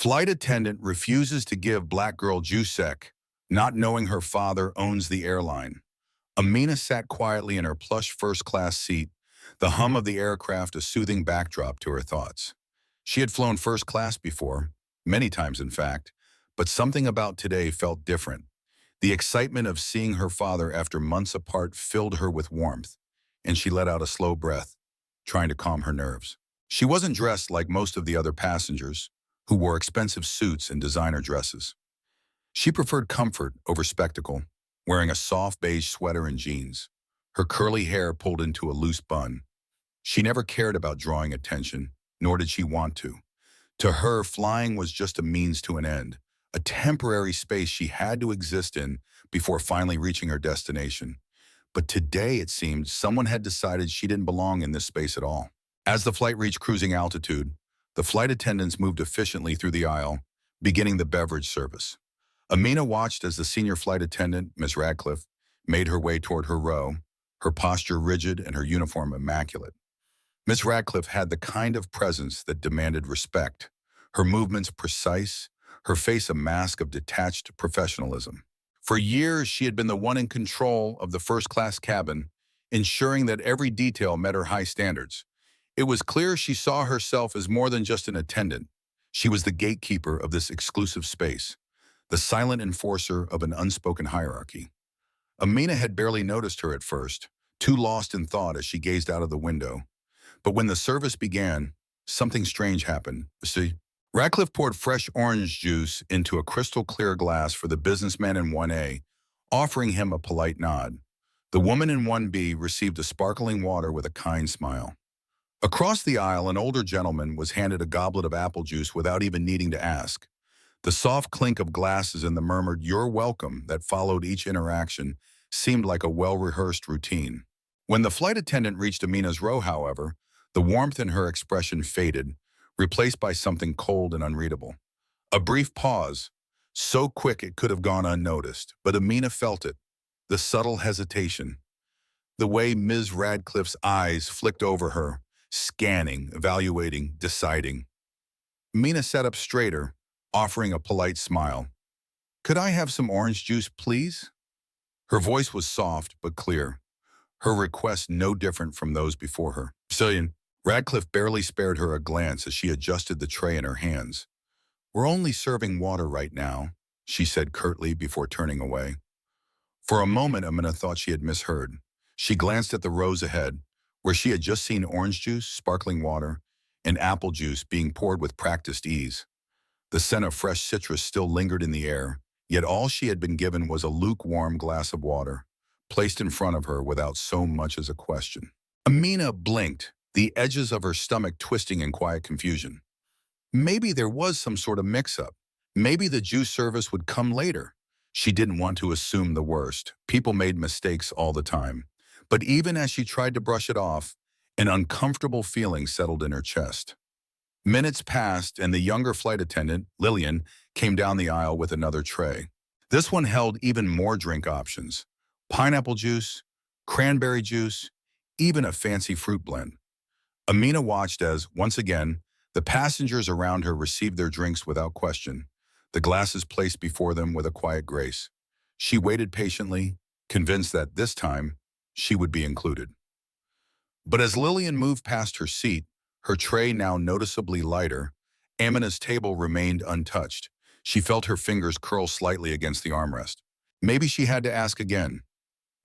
Flight attendant refuses to give black girl Juicek, not knowing her father owns the airline. Amina sat quietly in her plush first-class seat, the hum of the aircraft a soothing backdrop to her thoughts. She had flown first class before, many times in fact, but something about today felt different. The excitement of seeing her father after months apart filled her with warmth, and she let out a slow breath, trying to calm her nerves. She wasn't dressed like most of the other passengers, who wore expensive suits and designer dresses. She preferred comfort over spectacle, wearing a soft beige sweater and jeans, her curly hair pulled into a loose bun. She never cared about drawing attention, nor did she want to. To her, flying was just a means to an end, a temporary space she had to exist in before finally reaching her destination. But today, it seemed, someone had decided she didn't belong in this space at all. As the flight reached cruising altitude, the flight attendants moved efficiently through the aisle, beginning the beverage service. Amina watched as the senior flight attendant, Miss Radcliffe, made her way toward her row, her posture rigid and her uniform immaculate. Miss Radcliffe had the kind of presence that demanded respect, her movements precise, her face a mask of detached professionalism. For years, she had been the one in control of the first-class cabin, ensuring that every detail met her high standards. It was clear she saw herself as more than just an attendant. She was the gatekeeper of this exclusive space, the silent enforcer of an unspoken hierarchy. Amina had barely noticed her at first, too lost in thought as she gazed out of the window. But when the service began, something strange happened. See, Radcliffe poured fresh orange juice into a crystal-clear glass for the businessman in 1A, offering him a polite nod. The woman in 1B received a sparkling water with a kind smile. Across the aisle, an older gentleman was handed a goblet of apple juice without even needing to ask. The soft clink of glasses and the murmured, "You're welcome," that followed each interaction seemed like a well-rehearsed routine. When the flight attendant reached Amina's row, however, the warmth in her expression faded, replaced by something cold and unreadable. A brief pause, so quick it could have gone unnoticed, but Amina felt it, the subtle hesitation. The way Ms. Radcliffe's eyes flicked over her, scanning, evaluating, deciding. Amina sat up straighter, offering a polite smile. "Could I have some orange juice, please?" Her voice was soft but clear, her request no different from those before her. Cillian, Radcliffe barely spared her a glance as she adjusted the tray in her hands. "We're only serving water right now," she said curtly before turning away. For a moment, Amina thought she had misheard. She glanced at the rows ahead, where she had just seen orange juice, sparkling water, and apple juice being poured with practiced ease. The scent of fresh citrus still lingered in the air, yet all she had been given was a lukewarm glass of water, placed in front of her without so much as a question. Amina blinked, the edges of her stomach twisting in quiet confusion. Maybe there was some sort of mix-up. Maybe the juice service would come later. She didn't want to assume the worst. People made mistakes all the time. But even as she tried to brush it off, an uncomfortable feeling settled in her chest. Minutes passed, and the younger flight attendant, Lillian, came down the aisle with another tray. This one held even more drink options: pineapple juice, cranberry juice, even a fancy fruit blend. Amina watched as, once again, the passengers around her received their drinks without question, the glasses placed before them with a quiet grace. She waited patiently, convinced that this time she would be included. But as Lillian moved past her seat, her tray now noticeably lighter, Amina's table remained untouched. She felt her fingers curl slightly against the armrest. Maybe she had to ask again.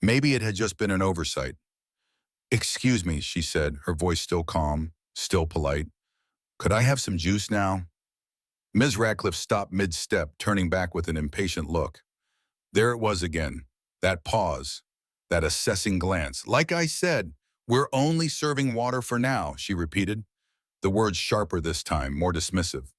Maybe it had just been an oversight. "Excuse me," she said, her voice still calm, still polite. "Could I have some juice now?" Ms. Radcliffe stopped mid-step, turning back with an impatient look. There it was again, that pause, that assessing glance. "Like I said, we're only serving water for now," she repeated, the words sharper this time, more dismissive.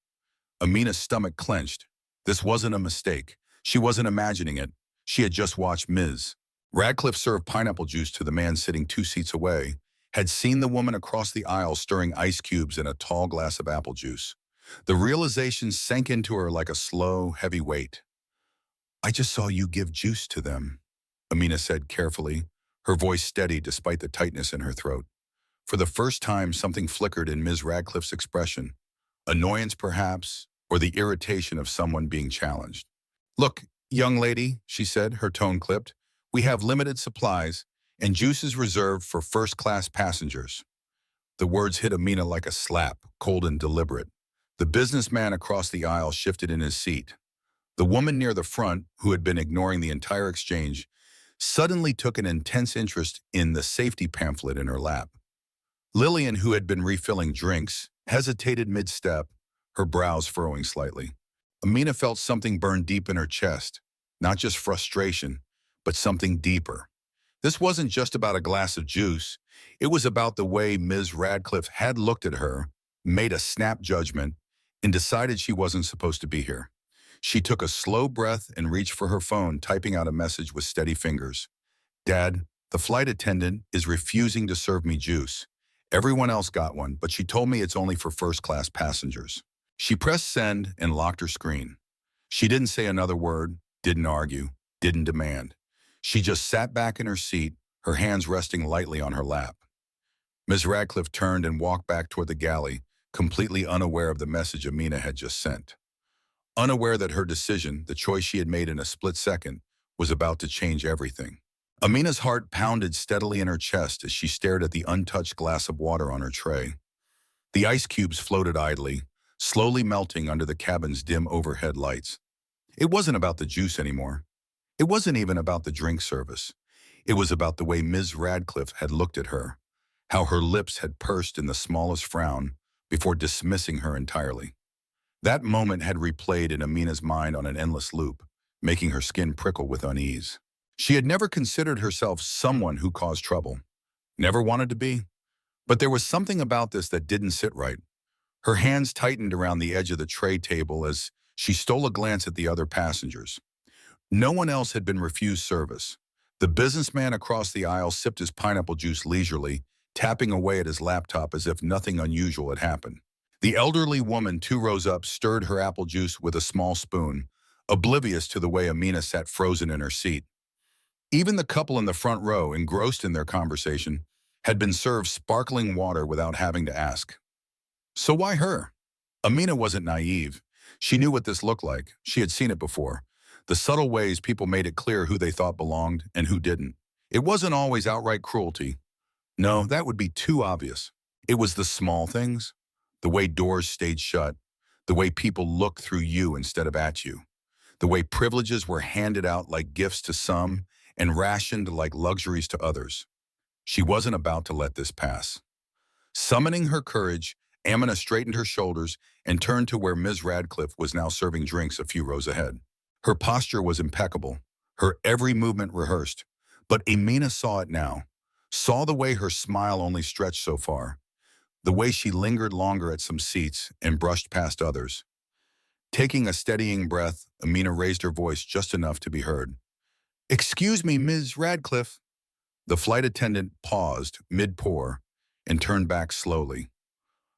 Amina's stomach clenched. This wasn't a mistake. She wasn't imagining it. She had just watched Ms. Radcliffe serve pineapple juice to the man sitting 2 seats away, had seen the woman across the aisle stirring ice cubes in a tall glass of apple juice. The realization sank into her like a slow, heavy weight. "I just saw you give juice to them," Amina said carefully, her voice steady despite the tightness in her throat. For the first time, something flickered in Ms. Radcliffe's expression. Annoyance, perhaps, or the irritation of someone being challenged. Look, young lady, she said, her tone clipped, we have limited supplies, and juice is reserved for first-class passengers. The words hit Amina like a slap, cold and deliberate. The businessman across the aisle shifted in his seat. The woman near the front, who had been ignoring the entire exchange, suddenly took an intense interest in the safety pamphlet in her lap. Lillian, who had been refilling drinks, hesitated mid-step, her brows furrowing slightly. Amina felt something burn deep in her chest, not just frustration, but something deeper. This wasn't just about a glass of juice. It was about the way Ms. Radcliffe had looked at her, made a snap judgment, and decided she wasn't supposed to be here. She took a slow breath and reached for her phone, typing out a message with steady fingers. Dad, the flight attendant is refusing to serve me juice. Everyone else got one, but she told me it's only for first-class passengers. She pressed send and locked her screen. She didn't say another word, didn't argue, didn't demand. She just sat back in her seat, her hands resting lightly on her lap. Ms. Radcliffe turned and walked back toward the galley, completely unaware of the message Amina had just sent. Unaware that her decision, the choice she had made in a split second, was about to change everything. Amina's heart pounded steadily in her chest as she stared at the untouched glass of water on her tray. The ice cubes floated idly, slowly melting under the cabin's dim overhead lights. It wasn't about the juice anymore. It wasn't even about the drink service. It was about the way Ms. Radcliffe had looked at her, how her lips had pursed in the smallest frown before dismissing her entirely. That moment had replayed in Amina's mind on an endless loop, making her skin prickle with unease. She had never considered herself someone who caused trouble. Never wanted to be. But there was something about this that didn't sit right. Her hands tightened around the edge of the tray table as she stole a glance at the other passengers. No one else had been refused service. The businessman across the aisle sipped his pineapple juice leisurely, tapping away at his laptop as if nothing unusual had happened. The elderly woman 2 rows up stirred her apple juice with a small spoon, oblivious to the way Amina sat frozen in her seat. Even the couple in the front row, engrossed in their conversation, had been served sparkling water without having to ask. So why her? Amina wasn't naive. She knew what this looked like. She had seen it before. The subtle ways people made it clear who they thought belonged and who didn't. It wasn't always outright cruelty. No, that would be too obvious. It was the small things. The way doors stayed shut. The way people looked through you instead of at you. The way privileges were handed out like gifts to some and rationed like luxuries to others. She wasn't about to let this pass. Summoning her courage, Amina straightened her shoulders and turned to where Ms. Radcliffe was now serving drinks a few rows ahead. Her posture was impeccable, her every movement rehearsed, but Amina saw it now, saw the way her smile only stretched so far, the way she lingered longer at some seats and brushed past others. Taking a steadying breath, Amina raised her voice just enough to be heard. "Excuse me, Ms. Radcliffe." The flight attendant paused mid-pour and turned back slowly.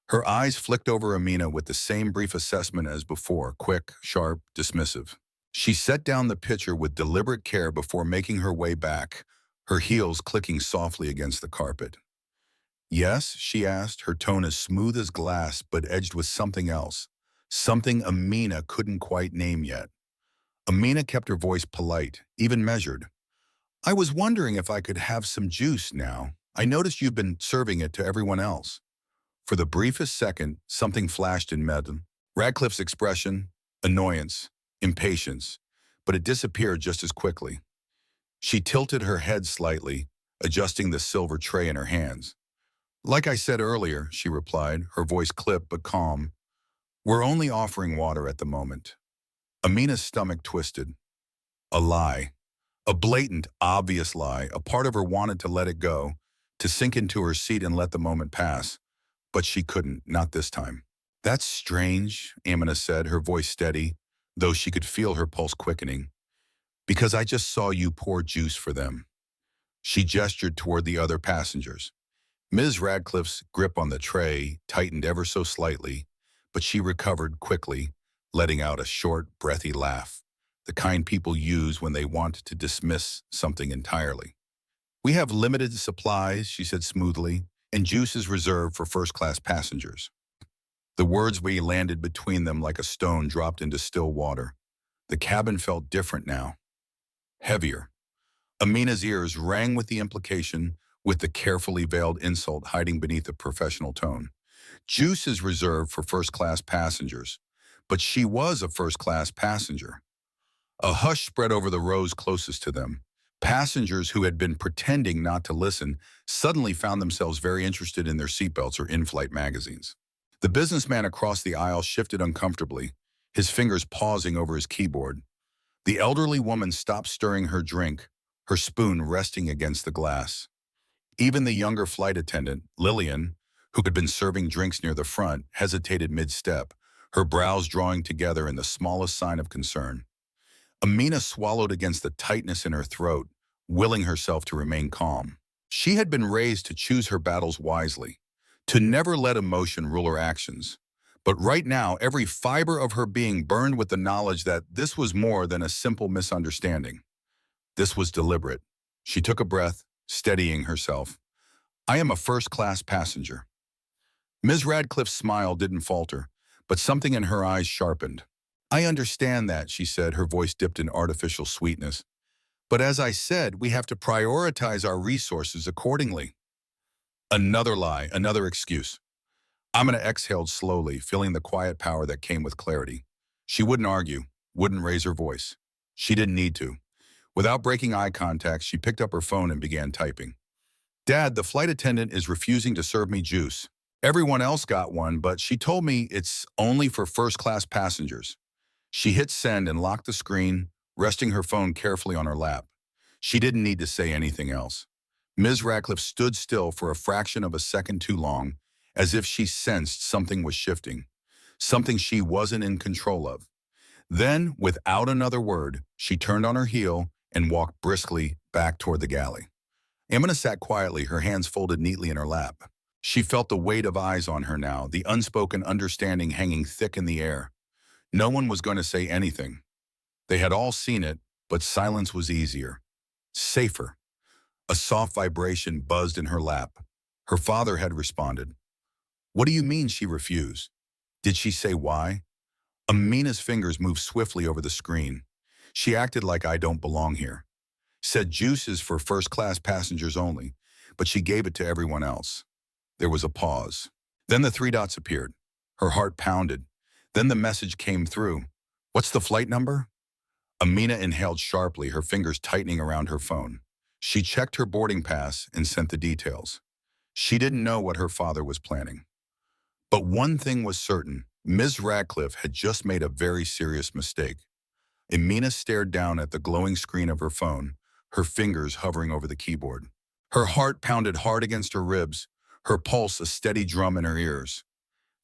Her eyes flicked over Amina with the same brief assessment as before, quick, sharp, dismissive. She set down the pitcher with deliberate care before making her way back, her heels clicking softly against the carpet. "Yes?" she asked, her tone as smooth as glass but edged with something else, something Amina couldn't quite name yet. Amina kept her voice polite, even measured. "I was wondering if I could have some juice now. I noticed you've been serving it to everyone else." For the briefest second, something flashed in Madame Radcliffe's expression, annoyance, impatience, but it disappeared just as quickly. She tilted her head slightly, adjusting the silver tray in her hands. "Like I said earlier," she replied, her voice clipped but calm, "we're only offering water at the moment." Amina's stomach twisted. A lie. A blatant, obvious lie. A part of her wanted to let it go, to sink into her seat and let the moment pass. But she couldn't, not this time. "That's strange," Amina said, her voice steady, though she could feel her pulse quickening. "Because I just saw you pour juice for them." She gestured toward the other passengers. Ms. Radcliffe's grip on the tray tightened ever so slightly, but she recovered quickly, letting out a short, breathy laugh, the kind people use when they want to dismiss something entirely. "We have limited supplies," she said smoothly, "and juice is reserved for first-class passengers." The words we landed between them like a stone dropped into still water. The cabin felt different now, heavier. Amina's ears rang with the implication, with the carefully veiled insult hiding beneath a professional tone. Juice is reserved for first-class passengers, but she was a first-class passenger. A hush spread over the rows closest to them. Passengers who had been pretending not to listen suddenly found themselves very interested in their seatbelts or in-flight magazines. The businessman across the aisle shifted uncomfortably, his fingers pausing over his keyboard. The elderly woman stopped stirring her drink, her spoon resting against the glass. Even the younger flight attendant, Lillian, who had been serving drinks near the front, hesitated mid-step, her brows drawing together in the smallest sign of concern. Amina swallowed against the tightness in her throat, willing herself to remain calm. She had been raised to choose her battles wisely, to never let emotion rule her actions. But right now, every fiber of her being burned with the knowledge that this was more than a simple misunderstanding. This was deliberate. She took a breath, steadying herself. I am a first-class passenger. Ms. Radcliffe's smile didn't falter, but something in her eyes sharpened. I understand that, she said, her voice dipped in artificial sweetness. But as I said, we have to prioritize our resources accordingly. Another lie, another excuse. Amina exhaled slowly, feeling the quiet power that came with clarity. She wouldn't argue, wouldn't raise her voice. She didn't need to. Without breaking eye contact, she picked up her phone and began typing. Dad, the flight attendant is refusing to serve me juice. Everyone else got one, but she told me it's only for first-class passengers. She hit send and locked the screen, resting her phone carefully on her lap. She didn't need to say anything else. Ms. Radcliffe stood still for a fraction of a second too long, as if she sensed something was shifting, something she wasn't in control of. Then, without another word, she turned on her heel and walked briskly back toward the galley. Amina sat quietly, her hands folded neatly in her lap. She felt the weight of eyes on her now, the unspoken understanding hanging thick in the air. No one was going to say anything. They had all seen it, but silence was easier, safer. A soft vibration buzzed in her lap. Her father had responded. What do you mean she refused? Did she say why? Amina's fingers moved swiftly over the screen. She acted like I don't belong here. Said juice is for first-class passengers only, but she gave it to everyone else. There was a pause. Then the three dots appeared. Her heart pounded. Then the message came through. What's the flight number? Amina inhaled sharply, her fingers tightening around her phone. She checked her boarding pass and sent the details. She didn't know what her father was planning. But one thing was certain. Ms. Radcliffe had just made a very serious mistake. Amina stared down at the glowing screen of her phone, her fingers hovering over the keyboard. Her heart pounded hard against her ribs, her pulse a steady drum in her ears.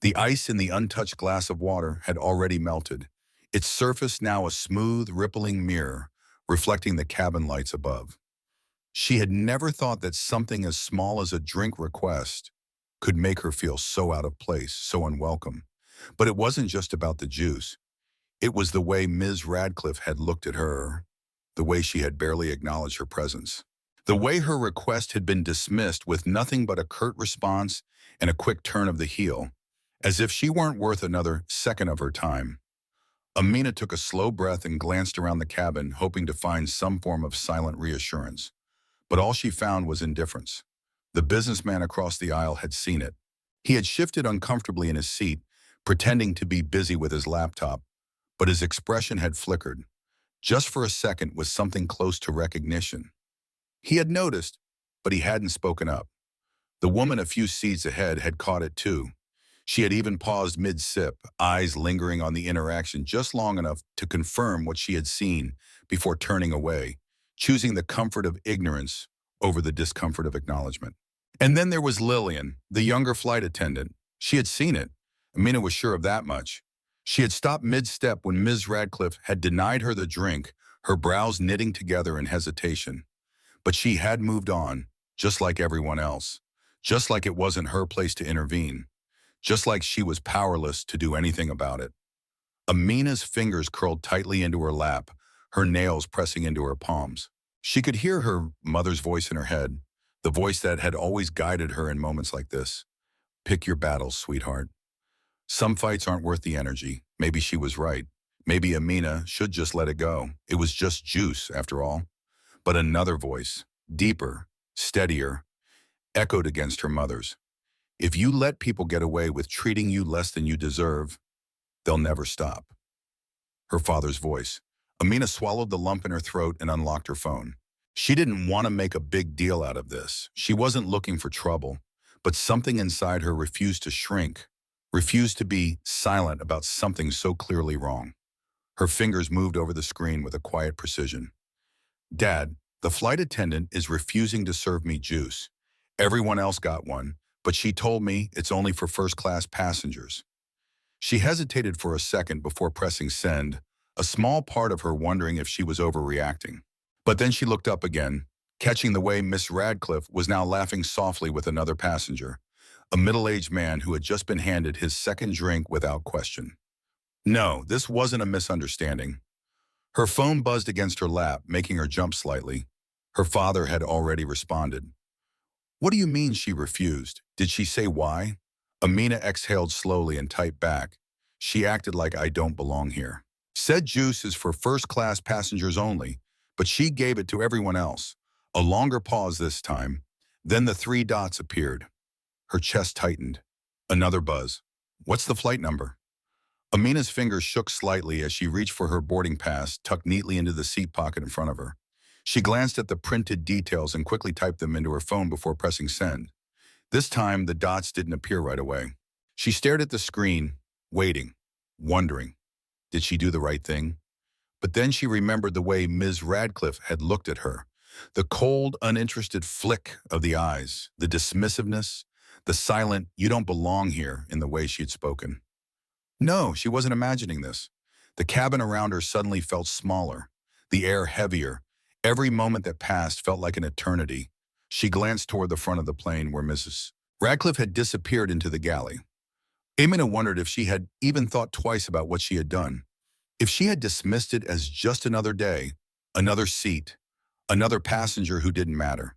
The ice in the untouched glass of water had already melted, its surface now a smooth, rippling mirror, reflecting the cabin lights above. She had never thought that something as small as a drink request could make her feel so out of place, so unwelcome. But it wasn't just about the juice. It was the way Ms. Radcliffe had looked at her, the way she had barely acknowledged her presence. The way her request had been dismissed with nothing but a curt response and a quick turn of the heel, as if she weren't worth another second of her time. Amina took a slow breath and glanced around the cabin, hoping to find some form of silent reassurance. But all she found was indifference. The businessman across the aisle had seen it. He had shifted uncomfortably in his seat, pretending to be busy with his laptop, but his expression had flickered, just for a second, with something close to recognition. He had noticed, but he hadn't spoken up. The woman a few seats ahead had caught it too. She had even paused mid-sip, eyes lingering on the interaction just long enough to confirm what she had seen before turning away, choosing the comfort of ignorance over the discomfort of acknowledgement. And then there was Lillian, the younger flight attendant. She had seen it. Amina was sure of that much. She had stopped mid-step when Ms. Radcliffe had denied her the drink, her brows knitting together in hesitation. But she had moved on, just like everyone else, just like it wasn't her place to intervene, just like she was powerless to do anything about it. Amina's fingers curled tightly into her lap, her nails pressing into her palms. She could hear her mother's voice in her head, the voice that had always guided her in moments like this. Pick your battles, sweetheart. Some fights aren't worth the energy. Maybe she was right. Maybe Amina should just let it go. It was just juice, after all. But another voice, deeper, steadier, echoed against her mother's. If you let people get away with treating you less than you deserve, they'll never stop. Her father's voice. Amina swallowed the lump in her throat and unlocked her phone. She didn't want to make a big deal out of this. She wasn't looking for trouble, but something inside her refused to shrink, refused to be silent about something so clearly wrong. Her fingers moved over the screen with a quiet precision. Dad, the flight attendant is refusing to serve me juice. Everyone else got one, but she told me it's only for first-class passengers. She hesitated for a second before pressing send, a small part of her wondering if she was overreacting. But then she looked up again, catching the way Miss Radcliffe was now laughing softly with another passenger, a middle-aged man who had just been handed his second drink without question. No, this wasn't a misunderstanding. Her phone buzzed against her lap, making her jump slightly. Her father had already responded. What do you mean she refused? Did she say why? Amina exhaled slowly and typed back. She acted like I don't belong here. Said juice is for first-class passengers only, but she gave it to everyone else. A longer pause this time. Then the three dots appeared. Her chest tightened. Another buzz. What's the flight number? Amina's fingers shook slightly as she reached for her boarding pass tucked neatly into the seat pocket in front of her. She glanced at the printed details and quickly typed them into her phone before pressing send. This time, the dots didn't appear right away. She stared at the screen, waiting, wondering, did she do the right thing? But then she remembered the way Ms. Radcliffe had looked at her, the cold, uninterested flick of the eyes, the dismissiveness, the silent, you don't belong here in the way she had spoken. No, she wasn't imagining this. The cabin around her suddenly felt smaller, the air heavier. Every moment that passed felt like an eternity. She glanced toward the front of the plane where Mrs. Radcliffe had disappeared into the galley. Amina wondered if she had even thought twice about what she had done. If she had dismissed it as just another day, another seat, another passenger who didn't matter.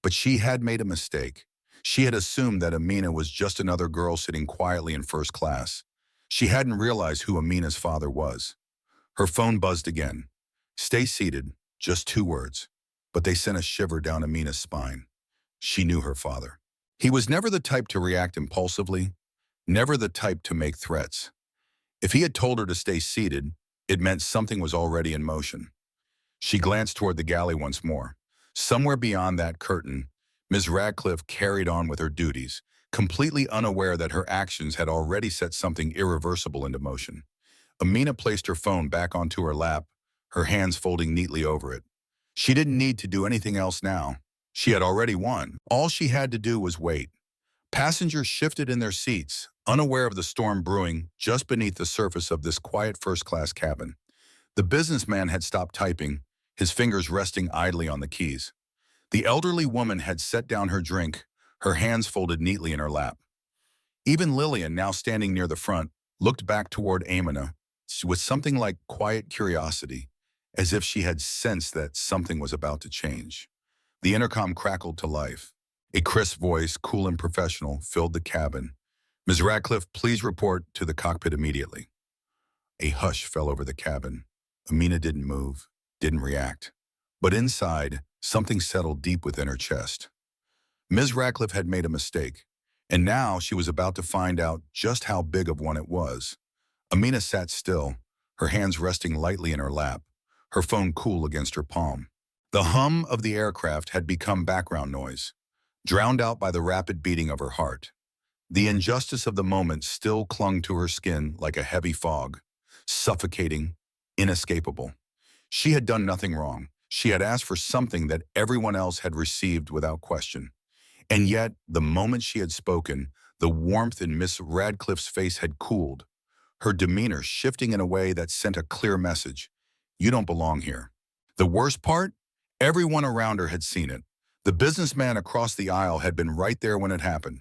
But she had made a mistake. She had assumed that Amina was just another girl sitting quietly in first class. She hadn't realized who Amina's father was. Her phone buzzed again. Stay seated, just 2 words. But they sent a shiver down Amina's spine. She knew her father. He was never the type to react impulsively, never the type to make threats. If he had told her to stay seated, it meant something was already in motion. She glanced toward the galley once more. Somewhere beyond that curtain, Ms. Radcliffe carried on with her duties, completely unaware that her actions had already set something irreversible into motion. Amina placed her phone back onto her lap, her hands folding neatly over it. She didn't need to do anything else now. She had already won. All she had to do was wait. Passengers shifted in their seats, unaware of the storm brewing just beneath the surface of this quiet first-class cabin. The businessman had stopped typing, his fingers resting idly on the keys. The elderly woman had set down her drink, her hands folded neatly in her lap. Even Lillian, now standing near the front, looked back toward Amina with something like quiet curiosity, as if she had sensed that something was about to change. The intercom crackled to life. A crisp voice, cool and professional, filled the cabin. Ms. Radcliffe, please report to the cockpit immediately. A hush fell over the cabin. Amina didn't move, didn't react. But inside, something settled deep within her chest. Ms. Radcliffe had made a mistake, and now she was about to find out just how big of one it was. Amina sat still, her hands resting lightly in her lap, her phone cool against her palm. The hum of the aircraft had become background noise, drowned out by the rapid beating of her heart. The injustice of the moment still clung to her skin like a heavy fog, suffocating, inescapable. She had done nothing wrong. She had asked for something that everyone else had received without question. And yet, the moment she had spoken, the warmth in Miss Radcliffe's face had cooled, her demeanor shifting in a way that sent a clear message. You don't belong here. The worst part? Everyone around her had seen it. The businessman across the aisle had been right there when it happened.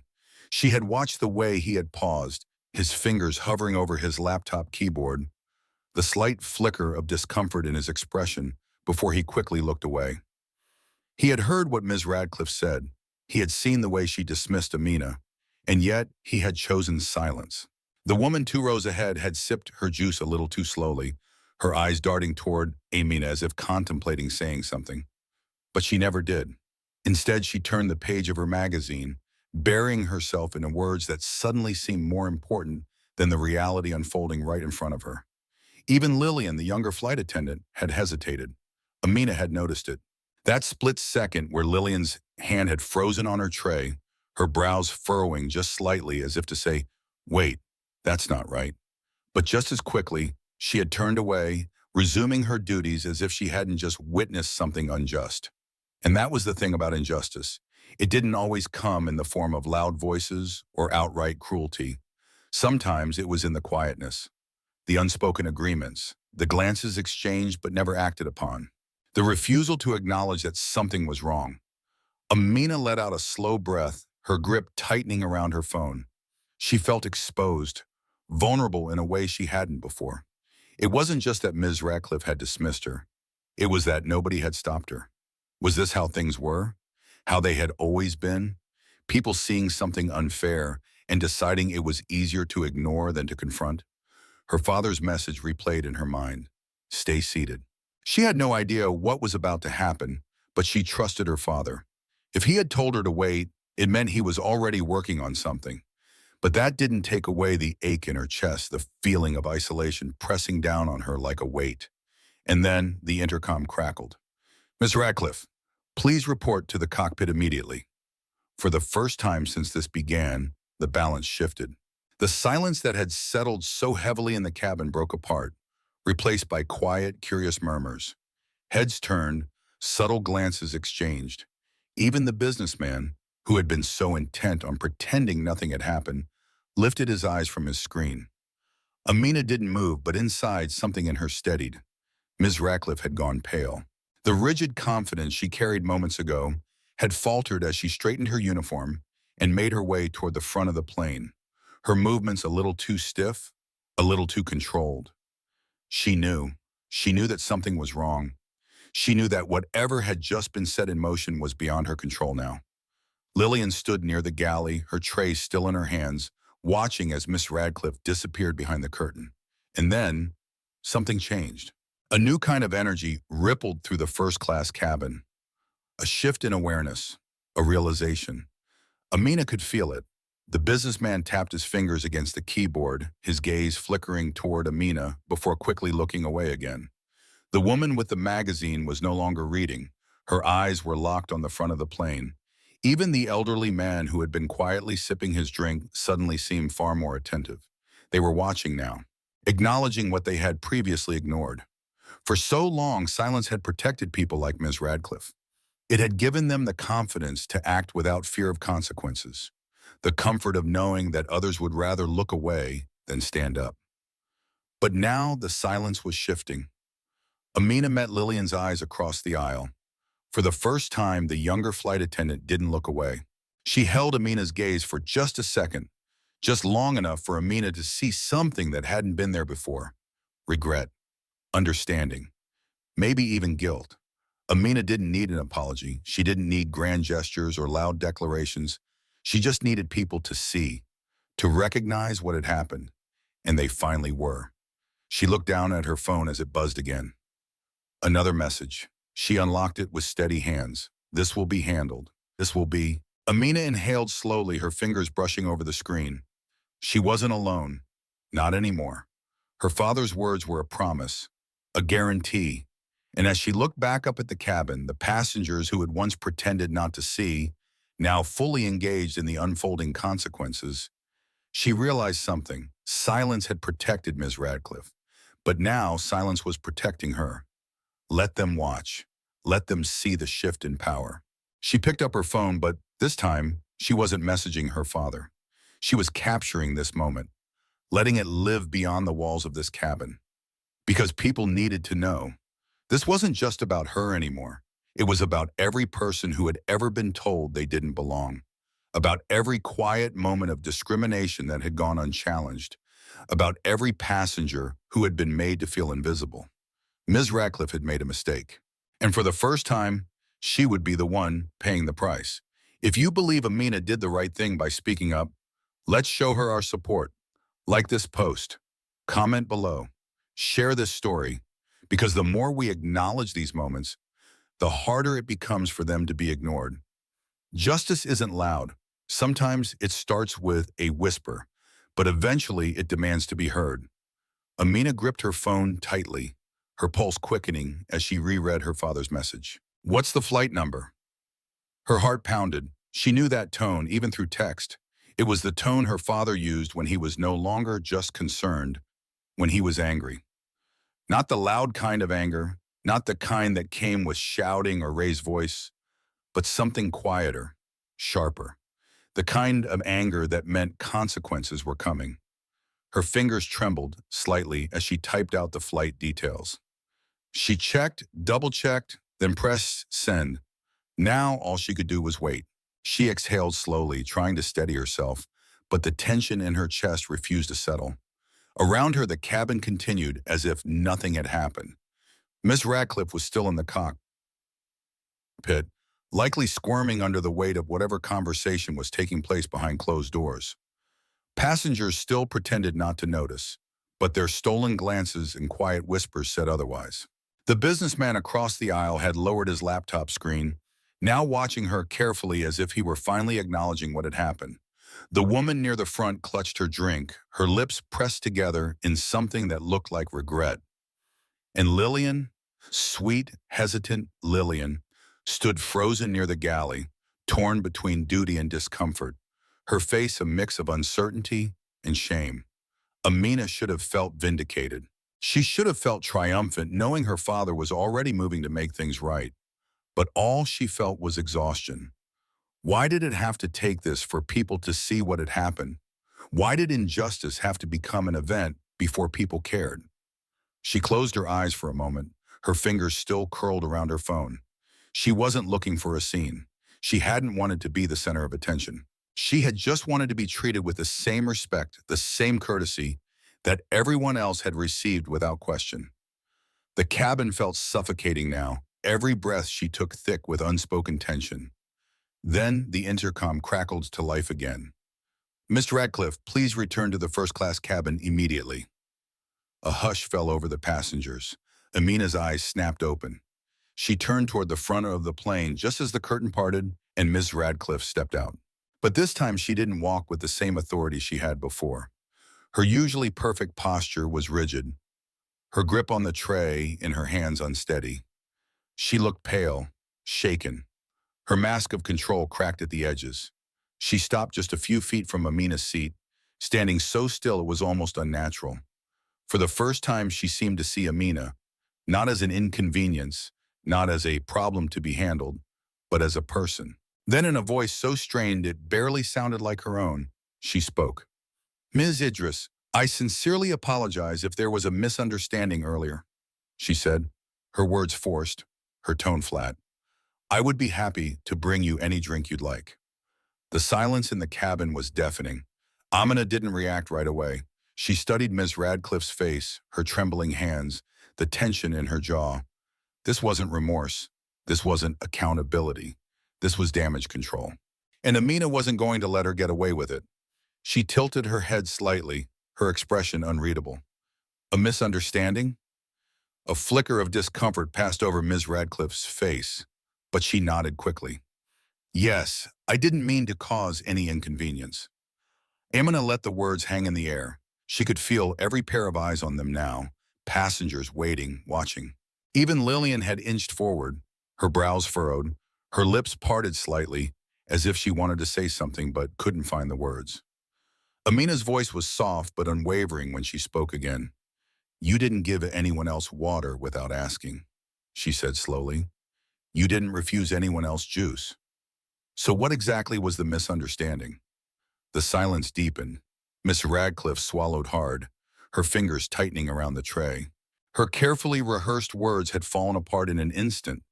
She had watched the way he had paused, his fingers hovering over his laptop keyboard, the slight flicker of discomfort in his expression before he quickly looked away. He had heard what Ms. Radcliffe said. He had seen the way she dismissed Amina, and yet he had chosen silence. The woman 2 rows ahead had sipped her juice a little too slowly, her eyes darting toward Amina as if contemplating saying something. But she never did. Instead, she turned the page of her magazine, burying herself in words that suddenly seemed more important than the reality unfolding right in front of her. Even Lillian, the younger flight attendant, had hesitated. Amina had noticed it. That split second where Lillian's hand had frozen on her tray, her brows furrowing just slightly as if to say, "Wait, that's not right." But just as quickly, she had turned away, resuming her duties as if she hadn't just witnessed something unjust. And that was the thing about injustice. It didn't always come in the form of loud voices or outright cruelty. Sometimes it was in the quietness, the unspoken agreements, the glances exchanged but never acted upon, the refusal to acknowledge that something was wrong. Amina let out a slow breath, her grip tightening around her phone. She felt exposed, vulnerable in a way she hadn't before. It wasn't just that Ms. Radcliffe had dismissed her. It was that nobody had stopped her. Was this how things were? How they had always been? People seeing something unfair and deciding it was easier to ignore than to confront? Her father's message replayed in her mind. Stay seated. She had no idea what was about to happen, but she trusted her father. If he had told her to wait, it meant he was already working on something. But that didn't take away the ache in her chest, the feeling of isolation pressing down on her like a weight. And then the intercom crackled. "Miss Radcliffe, please report to the cockpit immediately." For the first time since this began, the balance shifted. The silence that had settled so heavily in the cabin broke apart, replaced by quiet, curious murmurs. Heads turned, subtle glances exchanged. Even the businessman, who had been so intent on pretending nothing had happened, lifted his eyes from his screen. Amina didn't move, but inside something in her steadied. Ms. Radcliffe had gone pale. The rigid confidence she carried moments ago had faltered as she straightened her uniform and made her way toward the front of the plane, her movements a little too stiff, a little too controlled. She knew. She knew that something was wrong. She knew that whatever had just been set in motion was beyond her control now. Lillian stood near the galley, her tray still in her hands, watching as Miss Radcliffe disappeared behind the curtain. And then, something changed. A new kind of energy rippled through the first-class cabin. A shift in awareness, a realization. Amina could feel it. The businessman tapped his fingers against the keyboard, his gaze flickering toward Amina before quickly looking away again. The woman with the magazine was no longer reading. Her eyes were locked on the front of the plane. Even the elderly man who had been quietly sipping his drink suddenly seemed far more attentive. They were watching now, acknowledging what they had previously ignored. For so long, silence had protected people like Ms. Radcliffe. It had given them the confidence to act without fear of consequences, the comfort of knowing that others would rather look away than stand up. But now the silence was shifting. Amina met Lillian's eyes across the aisle. For the first time, the younger flight attendant didn't look away. She held Amina's gaze for just a second, just long enough for Amina to see something that hadn't been there before. Regret, understanding, maybe even guilt. Amina didn't need an apology. She didn't need grand gestures or loud declarations. She just needed people to see, to recognize what had happened. And they finally were. She looked down at her phone as it buzzed again. Another message. She unlocked it with steady hands. This will be handled. This will be... Amina inhaled slowly, her fingers brushing over the screen. She wasn't alone. Not anymore. Her father's words were a promise, a guarantee. And as she looked back up at the cabin, the passengers who had once pretended not to see, now fully engaged in the unfolding consequences, she realized something. Silence had protected Ms. Radcliffe, but now silence was protecting her. Let them watch. Let them see the shift in power. She picked up her phone, but this time, she wasn't messaging her father. She was capturing this moment, letting it live beyond the walls of this cabin. Because people needed to know. This wasn't just about her anymore. It was about every person who had ever been told they didn't belong. About every quiet moment of discrimination that had gone unchallenged. About every passenger who had been made to feel invisible. Ms. Radcliffe had made a mistake. And for the first time, she would be the one paying the price. If you believe Amina did the right thing by speaking up, let's show her our support. Like this post, comment below, share this story, because the more we acknowledge these moments, the harder it becomes for them to be ignored. Justice isn't loud. Sometimes it starts with a whisper, but eventually it demands to be heard. Amina gripped her phone tightly, her pulse quickening as she reread her father's message. "What's the flight number?" Her heart pounded. She knew that tone, even through text. It was the tone her father used when he was no longer just concerned, when he was angry. Not the loud kind of anger, not the kind that came with shouting or raised voice, but something quieter, sharper. The kind of anger that meant consequences were coming. Her fingers trembled slightly as she typed out the flight details. She checked, double-checked, then pressed send. Now all she could do was wait. She exhaled slowly, trying to steady herself, but the tension in her chest refused to settle. Around her, the cabin continued as if nothing had happened. Miss Radcliffe was still in the cockpit, likely squirming under the weight of whatever conversation was taking place behind closed doors. Passengers still pretended not to notice, but their stolen glances and quiet whispers said otherwise. The businessman across the aisle had lowered his laptop screen, now watching her carefully as if he were finally acknowledging what had happened. The woman near the front clutched her drink, her lips pressed together in something that looked like regret. And Lillian, sweet, hesitant Lillian, stood frozen near the galley, torn between duty and discomfort, her face a mix of uncertainty and shame. Amina should have felt vindicated. She should have felt triumphant, knowing her father was already moving to make things right. But all she felt was exhaustion. Why did it have to take this for people to see what had happened? Why did injustice have to become an event before people cared? She closed her eyes for a moment, her fingers still curled around her phone. She wasn't looking for a scene. She hadn't wanted to be the center of attention. She had just wanted to be treated with the same respect, the same courtesy that everyone else had received without question. The cabin felt suffocating now, every breath she took thick with unspoken tension. Then the intercom crackled to life again. "Miss Radcliffe, please return to the first-class cabin immediately." A hush fell over the passengers. Amina's eyes snapped open. She turned toward the front of the plane just as the curtain parted and Miss Radcliffe stepped out. But this time she didn't walk with the same authority she had before. Her usually perfect posture was rigid, her grip on the tray in her hands unsteady. She looked pale, shaken. Her mask of control cracked at the edges. She stopped just a few feet from Amina's seat, standing so still it was almost unnatural. For the first time, she seemed to see Amina, not as an inconvenience, not as a problem to be handled, but as a person. Then in a voice so strained it barely sounded like her own, she spoke. "Ms. Idris, I sincerely apologize if there was a misunderstanding earlier," she said, her words forced, her tone flat. "I would be happy to bring you any drink you'd like." The silence in the cabin was deafening. Amina didn't react right away. She studied Ms. Radcliffe's face, her trembling hands, the tension in her jaw. This wasn't remorse. This wasn't accountability. This was damage control. And Amina wasn't going to let her get away with it. She tilted her head slightly, her expression unreadable. A misunderstanding? A flicker of discomfort passed over Ms. Radcliffe's face, but she nodded quickly. "Yes, I didn't mean to cause any inconvenience." Amina let the words hang in the air. She could feel every pair of eyes on them now, passengers waiting, watching. Even Lillian had inched forward, her brows furrowed, her lips parted slightly, as if she wanted to say something but couldn't find the words. Amina's voice was soft but unwavering when she spoke again. "You didn't give anyone else water without asking," she said slowly. "You didn't refuse anyone else juice. So what exactly was the misunderstanding?" The silence deepened. Miss Radcliffe swallowed hard, her fingers tightening around the tray. Her carefully rehearsed words had fallen apart in an instant,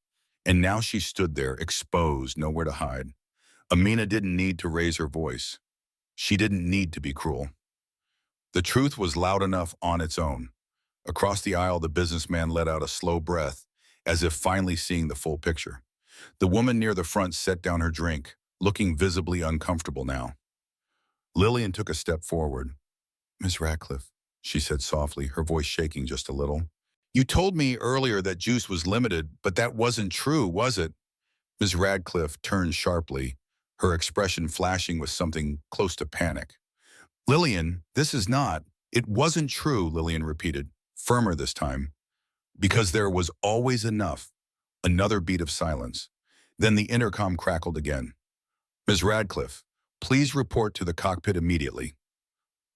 and now she stood there, exposed, nowhere to hide. Amina didn't need to raise her voice. She didn't need to be cruel. The truth was loud enough on its own. Across the aisle, the businessman let out a slow breath, as if finally seeing the full picture. The woman near the front set down her drink, looking visibly uncomfortable now. Lillian took a step forward. Miss Radcliffe, she said softly, her voice shaking just a little. You told me earlier that juice was limited, but that wasn't true, was it? Miss Radcliffe turned sharply, her expression flashing with something close to panic. Lillian, this is not. It wasn't true, Lillian repeated, firmer this time, because there was always enough. Another beat of silence. Then the intercom crackled again. Ms. Radcliffe, please report to the cockpit immediately.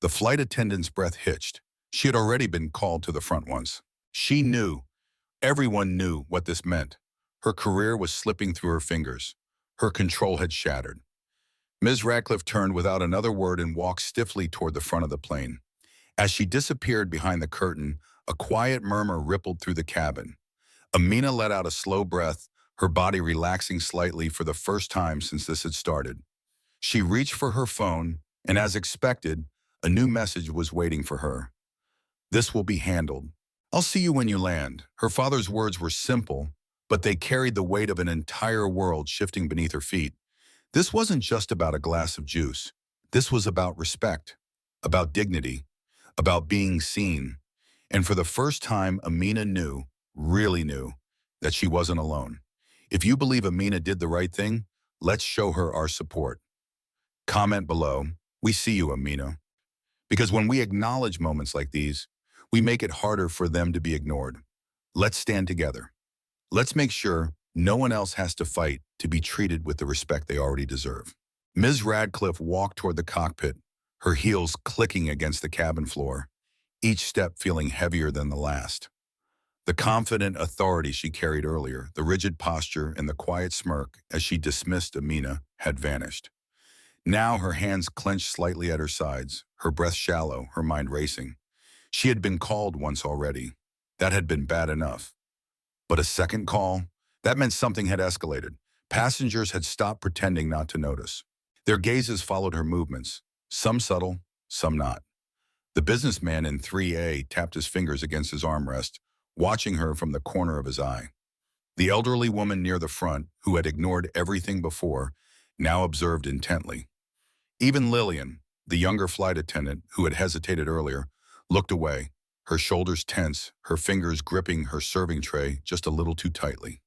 The flight attendant's breath hitched. She had already been called to the front once. She knew, everyone knew what this meant. Her career was slipping through her fingers. Her control had shattered. Ms. Radcliffe turned without another word and walked stiffly toward the front of the plane. As she disappeared behind the curtain, a quiet murmur rippled through the cabin. Amina let out a slow breath, her body relaxing slightly for the first time since this had started. She reached for her phone, and as expected, a new message was waiting for her. This will be handled. I'll see you when you land. Her father's words were simple, but they carried the weight of an entire world shifting beneath her feet. This wasn't just about a glass of juice. This was about respect, about dignity, about being seen. And for the first time, Amina knew, really knew, that she wasn't alone. If you believe Amina did the right thing, let's show her our support. Comment below, we see you, Amina. Because when we acknowledge moments like these, we make it harder for them to be ignored. Let's stand together. Let's make sure no one else has to fight to be treated with the respect they already deserve. Ms. Radcliffe walked toward the cockpit, her heels clicking against the cabin floor, each step feeling heavier than the last. The confident authority she carried earlier, the rigid posture and the quiet smirk as she dismissed Amina, had vanished. Now her hands clenched slightly at her sides, her breath shallow, her mind racing. She had been called once already. That had been bad enough. But a second call? That meant something had escalated. Passengers had stopped pretending not to notice. Their gazes followed her movements, some subtle, some not. The businessman in 3A tapped his fingers against his armrest, watching her from the corner of his eye. The elderly woman near the front, who had ignored everything before, now observed intently. Even Lillian, the younger flight attendant who had hesitated earlier, looked away, her shoulders tense, her fingers gripping her serving tray just a little too tightly.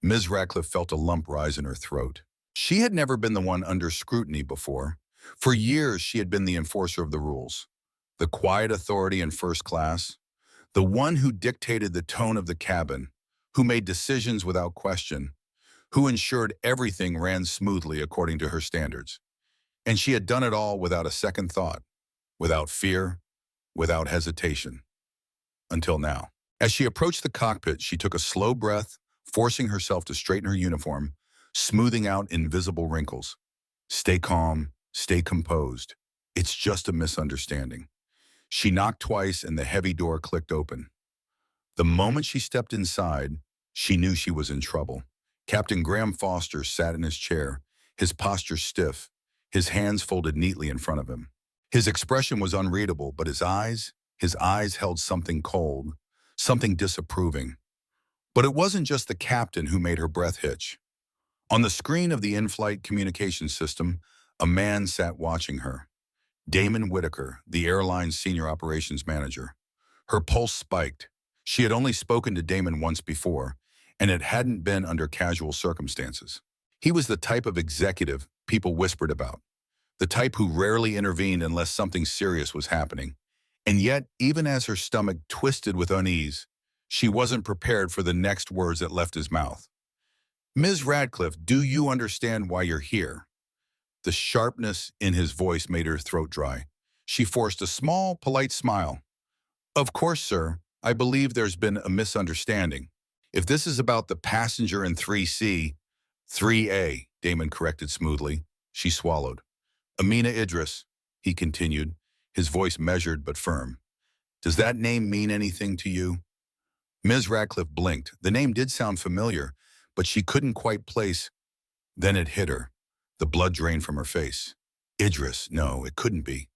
Ms. Radcliffe felt a lump rise in her throat. She had never been the one under scrutiny before. For years, she had been the enforcer of the rules, the quiet authority in first class, the one who dictated the tone of the cabin, who made decisions without question, who ensured everything ran smoothly according to her standards. And she had done it all without a second thought, without fear, without hesitation. Until now. As she approached the cockpit, she took a slow breath, forcing herself to straighten her uniform, smoothing out invisible wrinkles. Stay calm, stay composed. It's just a misunderstanding. She knocked twice and the heavy door clicked open. The moment she stepped inside, she knew she was in trouble. Captain Graham Foster sat in his chair, his posture stiff, his hands folded neatly in front of him. His expression was unreadable, but his eyes held something cold, something disapproving. But it wasn't just the captain who made her breath hitch. On the screen of the in-flight communications system, a man sat watching her. Damon Whitaker, the airline's senior operations manager. Her pulse spiked. She had only spoken to Damon once before, and it hadn't been under casual circumstances. He was the type of executive people whispered about, the type who rarely intervened unless something serious was happening. And yet, even as her stomach twisted with unease, she wasn't prepared for the next words that left his mouth. Ms. Radcliffe, do you understand why you're here? The sharpness in his voice made her throat dry. She forced a small, polite smile. Of course, sir. I believe there's been a misunderstanding. If this is about the passenger in 3C, 3A, Damon corrected smoothly. She swallowed. Amina Idris, he continued, his voice measured but firm. Does that name mean anything to you? Ms. Radcliffe blinked. The name did sound familiar, but she couldn't quite place. Then it hit her. The blood drained from her face. Idris, no, it couldn't be.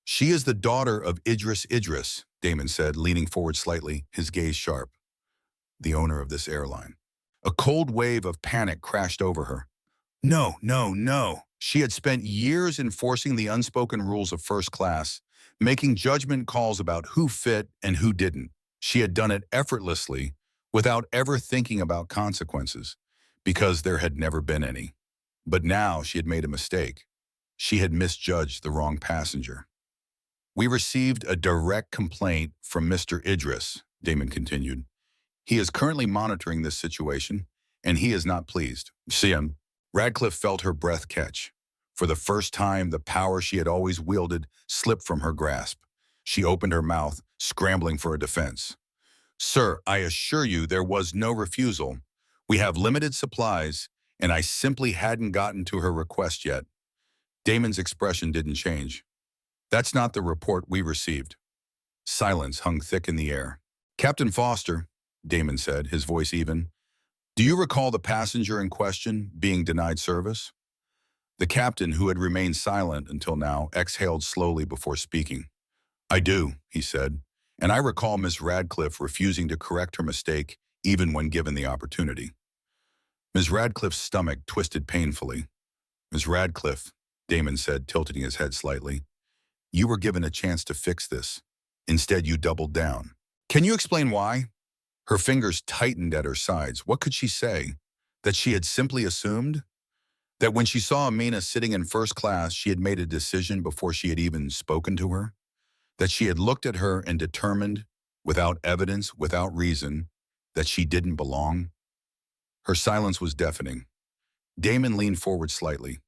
She is the daughter of Idris, Damon said, leaning forward slightly, his gaze sharp. The owner of this airline. A cold wave of panic crashed over her. No, no, no. She had spent years enforcing the unspoken rules of first class, making judgment calls about who fit and who didn't. She had done it effortlessly, without ever thinking about consequences, because there had never been any. But now she had made a mistake. She had misjudged the wrong passenger. We received a direct complaint from Mr. Idris, Damon continued. He is currently monitoring this situation, and he is not pleased. See him. Radcliffe felt her breath catch. For the first time, the power she had always wielded slipped from her grasp. She opened her mouth, scrambling for a defense. Sir, I assure you there was no refusal. We have limited supplies, and I simply hadn't gotten to her request yet. Damon's expression didn't change. That's not the report we received. Silence hung thick in the air. Captain Foster, Damon said, his voice even, do you recall the passenger in question being denied service? The captain, who had remained silent until now, exhaled slowly before speaking. I do, he said, and I recall Miss Radcliffe refusing to correct her mistake even when given the opportunity. Miss Radcliffe's stomach twisted painfully. Miss Radcliffe, Damon said, tilting his head slightly, you were given a chance to fix this. Instead, you doubled down. Can you explain why? Her fingers tightened at her sides. What could she say? That she had simply assumed? That when she saw Amina sitting in first class, she had made a decision before she had even spoken to her? That she had looked at her and determined, without evidence, without reason, that she didn't belong? Her silence was deafening. Damon leaned forward slightly.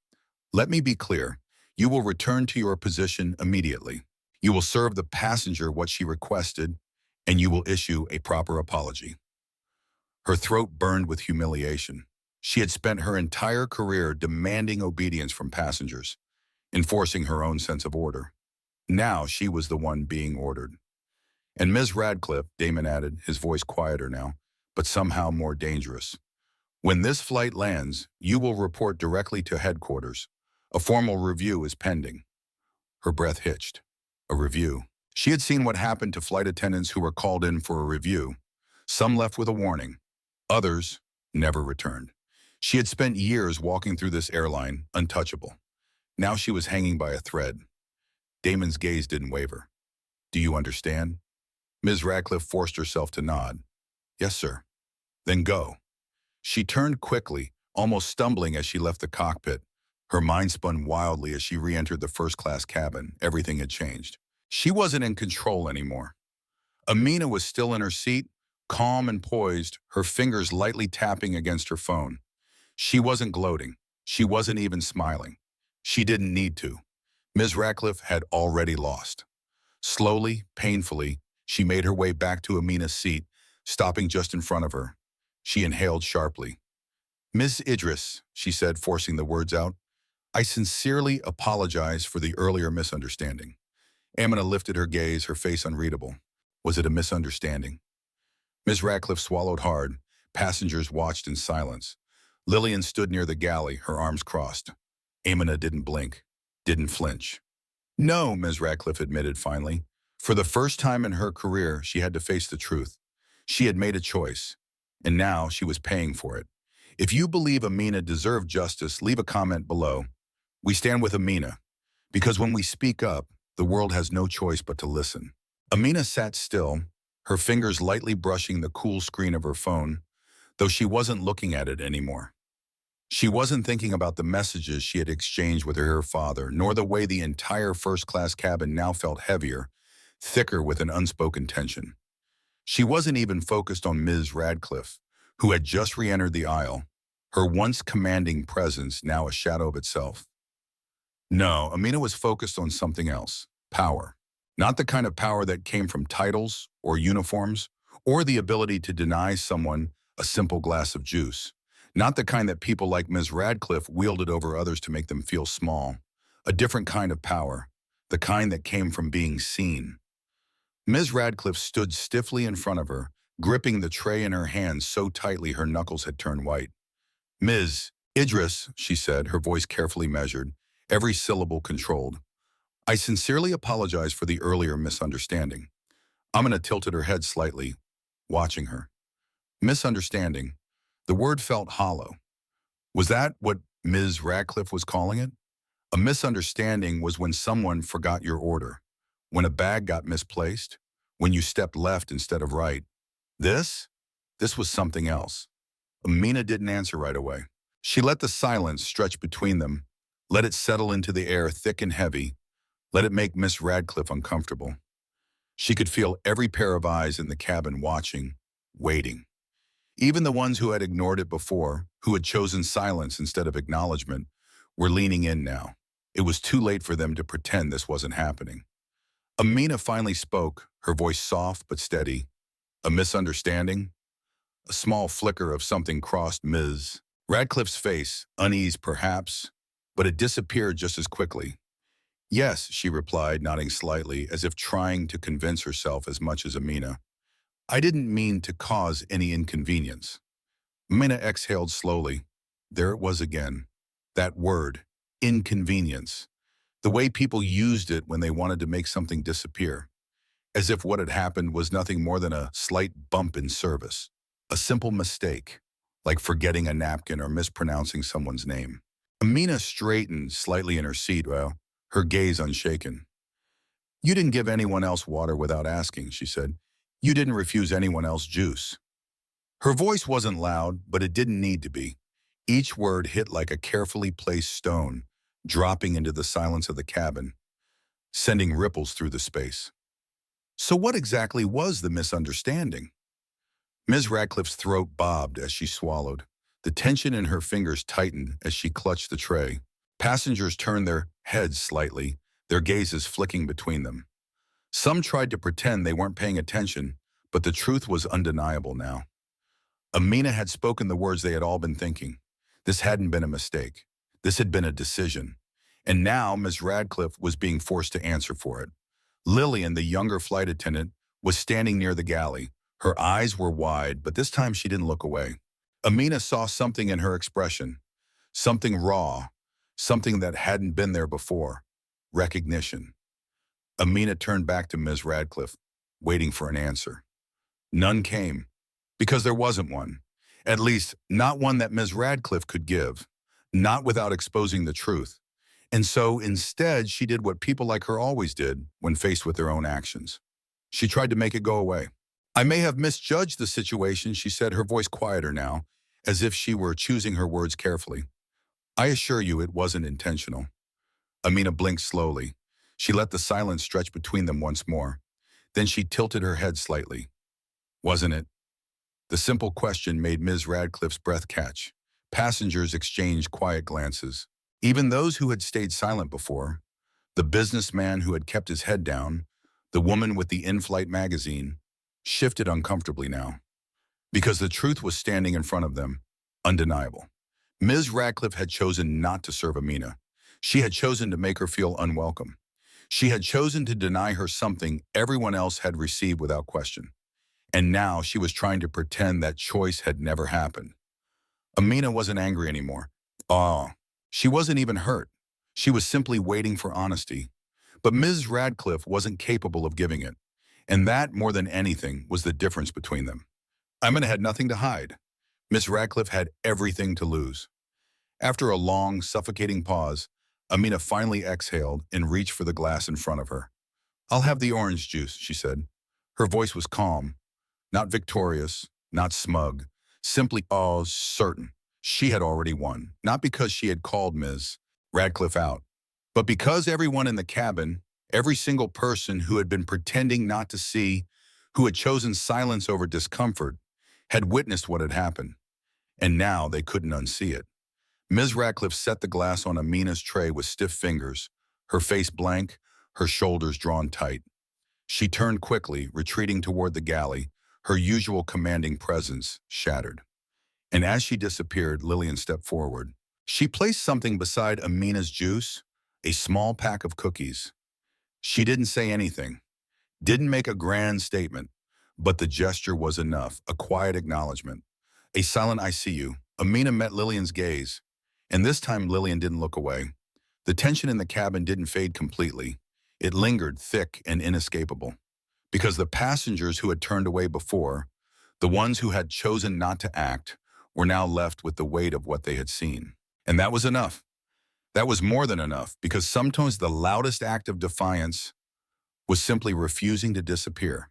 Let me be clear. You will return to your position immediately. You will serve the passenger what she requested, and you will issue a proper apology. Her throat burned with humiliation. She had spent her entire career demanding obedience from passengers, enforcing her own sense of order. Now she was the one being ordered. And Ms. Radcliffe, Damon added, his voice quieter now, but somehow more dangerous. When this flight lands, you will report directly to headquarters. A formal review is pending. Her breath hitched. A review. She had seen what happened to flight attendants who were called in for a review. Some left with a warning. Others never returned. She had spent years walking through this airline, untouchable. Now she was hanging by a thread. Damon's gaze didn't waver. Do you understand? Ms. Radcliffe forced herself to nod. Yes, sir. Then go. She turned quickly, almost stumbling as she left the cockpit. Her mind spun wildly as she re-entered the first-class cabin. Everything had changed. She wasn't in control anymore. Amina was still in her seat, calm and poised, her fingers lightly tapping against her phone. She wasn't gloating. She wasn't even smiling. She didn't need to. Ms. Radcliffe had already lost. Slowly, painfully, she made her way back to Amina's seat, stopping just in front of her. She inhaled sharply. Ms. Idris, she said, forcing the words out, I sincerely apologize for the earlier misunderstanding. Amina lifted her gaze, her face unreadable. Was it a misunderstanding? Ms. Radcliffe swallowed hard. Passengers watched in silence. Lillian stood near the galley, her arms crossed. Amina didn't blink, didn't flinch. No, Ms. Radcliffe admitted finally. For the first time in her career, she had to face the truth. She had made a choice, and now she was paying for it. If you believe Amina deserved justice, leave a comment below. We stand with Amina, because when we speak up, the world has no choice but to listen. Amina sat still, her fingers lightly brushing the cool screen of her phone, though she wasn't looking at it anymore. She wasn't thinking about the messages she had exchanged with her father, nor the way the entire first-class cabin now felt heavier, thicker with an unspoken tension. She wasn't even focused on Ms. Radcliffe, who had just re-entered the aisle, her once commanding presence now a shadow of itself. No, Amina was focused on something else, power. Not the kind of power that came from titles or uniforms, or the ability to deny someone a simple glass of juice. Not the kind that people like Ms. Radcliffe wielded over others to make them feel small. A different kind of power, the kind that came from being seen. Ms. Radcliffe stood stiffly in front of her, gripping the tray in her hands so tightly her knuckles had turned white. Ms. Idris, she said, her voice carefully measured, every syllable controlled. I sincerely apologize for the earlier misunderstanding. Amina tilted her head slightly, watching her. Misunderstanding. The word felt hollow. Was that what Ms. Radcliffe was calling it? A misunderstanding was when someone forgot your order, when a bag got misplaced, when you stepped left instead of right. This? This was something else. Amina didn't answer right away. She let the silence stretch between them, let it settle into the air thick and heavy, let it make Miss Radcliffe uncomfortable. She could feel every pair of eyes in the cabin watching, waiting. Even the ones who had ignored it before, who had chosen silence instead of acknowledgement, were leaning in now. It was too late for them to pretend this wasn't happening. Amina finally spoke, her voice soft but steady. A misunderstanding? A small flicker of something crossed Ms. Radcliffe's face, unease perhaps, but it disappeared just as quickly. Yes, she replied, nodding slightly, as if trying to convince herself as much as Amina. I didn't mean to cause any inconvenience. Amina exhaled slowly. There it was again. That word, inconvenience. The way people used it when they wanted to make something disappear. As if what had happened was nothing more than a slight bump in service. A simple mistake, like forgetting a napkin or mispronouncing someone's name. Amina straightened slightly in her seat, her gaze unshaken. You didn't give anyone else water without asking, she said. You didn't refuse anyone else juice. Her voice wasn't loud, but it didn't need to be. Each word hit like a carefully placed stone, dropping into the silence of the cabin, sending ripples through the space. So what exactly was the misunderstanding? Ms. Radcliffe's throat bobbed as she swallowed. The tension in her fingers tightened as she clutched the tray. Passengers turned their heads slightly, their gazes flicking between them. Some tried to pretend they weren't paying attention, but the truth was undeniable now. Amina had spoken the words they had all been thinking. This hadn't been a mistake. This had been a decision. And now Ms. Radcliffe was being forced to answer for it. Lillian, the younger flight attendant, was standing near the galley. Her eyes were wide, but this time she didn't look away. Amina saw something in her expression, something raw, something that hadn't been there before. Recognition. Amina turned back to Ms. Radcliffe, waiting for an answer. None came, because there wasn't one. At least, not one that Ms. Radcliffe could give, not without exposing the truth. And so, instead, she did what people like her always did when faced with their own actions. She tried to make it go away. I may have misjudged the situation, she said, her voice quieter now, as if she were choosing her words carefully. I assure you it wasn't intentional. Amina blinked slowly. She let the silence stretch between them once more. Then she tilted her head slightly. Wasn't it? The simple question made Ms. Radcliffe's breath catch. Passengers exchanged quiet glances. Even those who had stayed silent before, the businessman who had kept his head down, the woman with the in-flight magazine, shifted uncomfortably now. Because the truth was standing in front of them, undeniable. Ms. Radcliffe had chosen not to serve Amina. She had chosen to make her feel unwelcome. She had chosen to deny her something everyone else had received without question. And now she was trying to pretend that choice had never happened. Amina wasn't angry anymore. She wasn't even hurt. She was simply waiting for honesty. But Ms. Radcliffe wasn't capable of giving it. And that, more than anything, was the difference between them. Amina had nothing to hide. Miss Radcliffe had everything to lose. After a long, suffocating pause, Amina finally exhaled and reached for the glass in front of her. I'll have the orange juice, she said. Her voice was calm, not victorious, not smug, simply certain. She had already won, not because she had called Ms. Radcliffe out, but because everyone in the cabin, every single person who had been pretending not to see, who had chosen silence over discomfort, had witnessed what had happened. And now they couldn't unsee it. Ms. Radcliffe set the glass on Amina's tray with stiff fingers, her face blank, her shoulders drawn tight. She turned quickly, retreating toward the galley, her usual commanding presence shattered. And as she disappeared, Lillian stepped forward. She placed something beside Amina's juice, a small pack of cookies. She didn't say anything, didn't make a grand statement, but the gesture was enough, a quiet acknowledgement. A silent I see you. Amina met Lillian's gaze, and this time Lillian didn't look away. The tension in the cabin didn't fade completely. It lingered thick and inescapable. Because the passengers who had turned away before, the ones who had chosen not to act, were now left with the weight of what they had seen. And that was enough. That was more than enough, because sometimes the loudest act of defiance was simply refusing to disappear.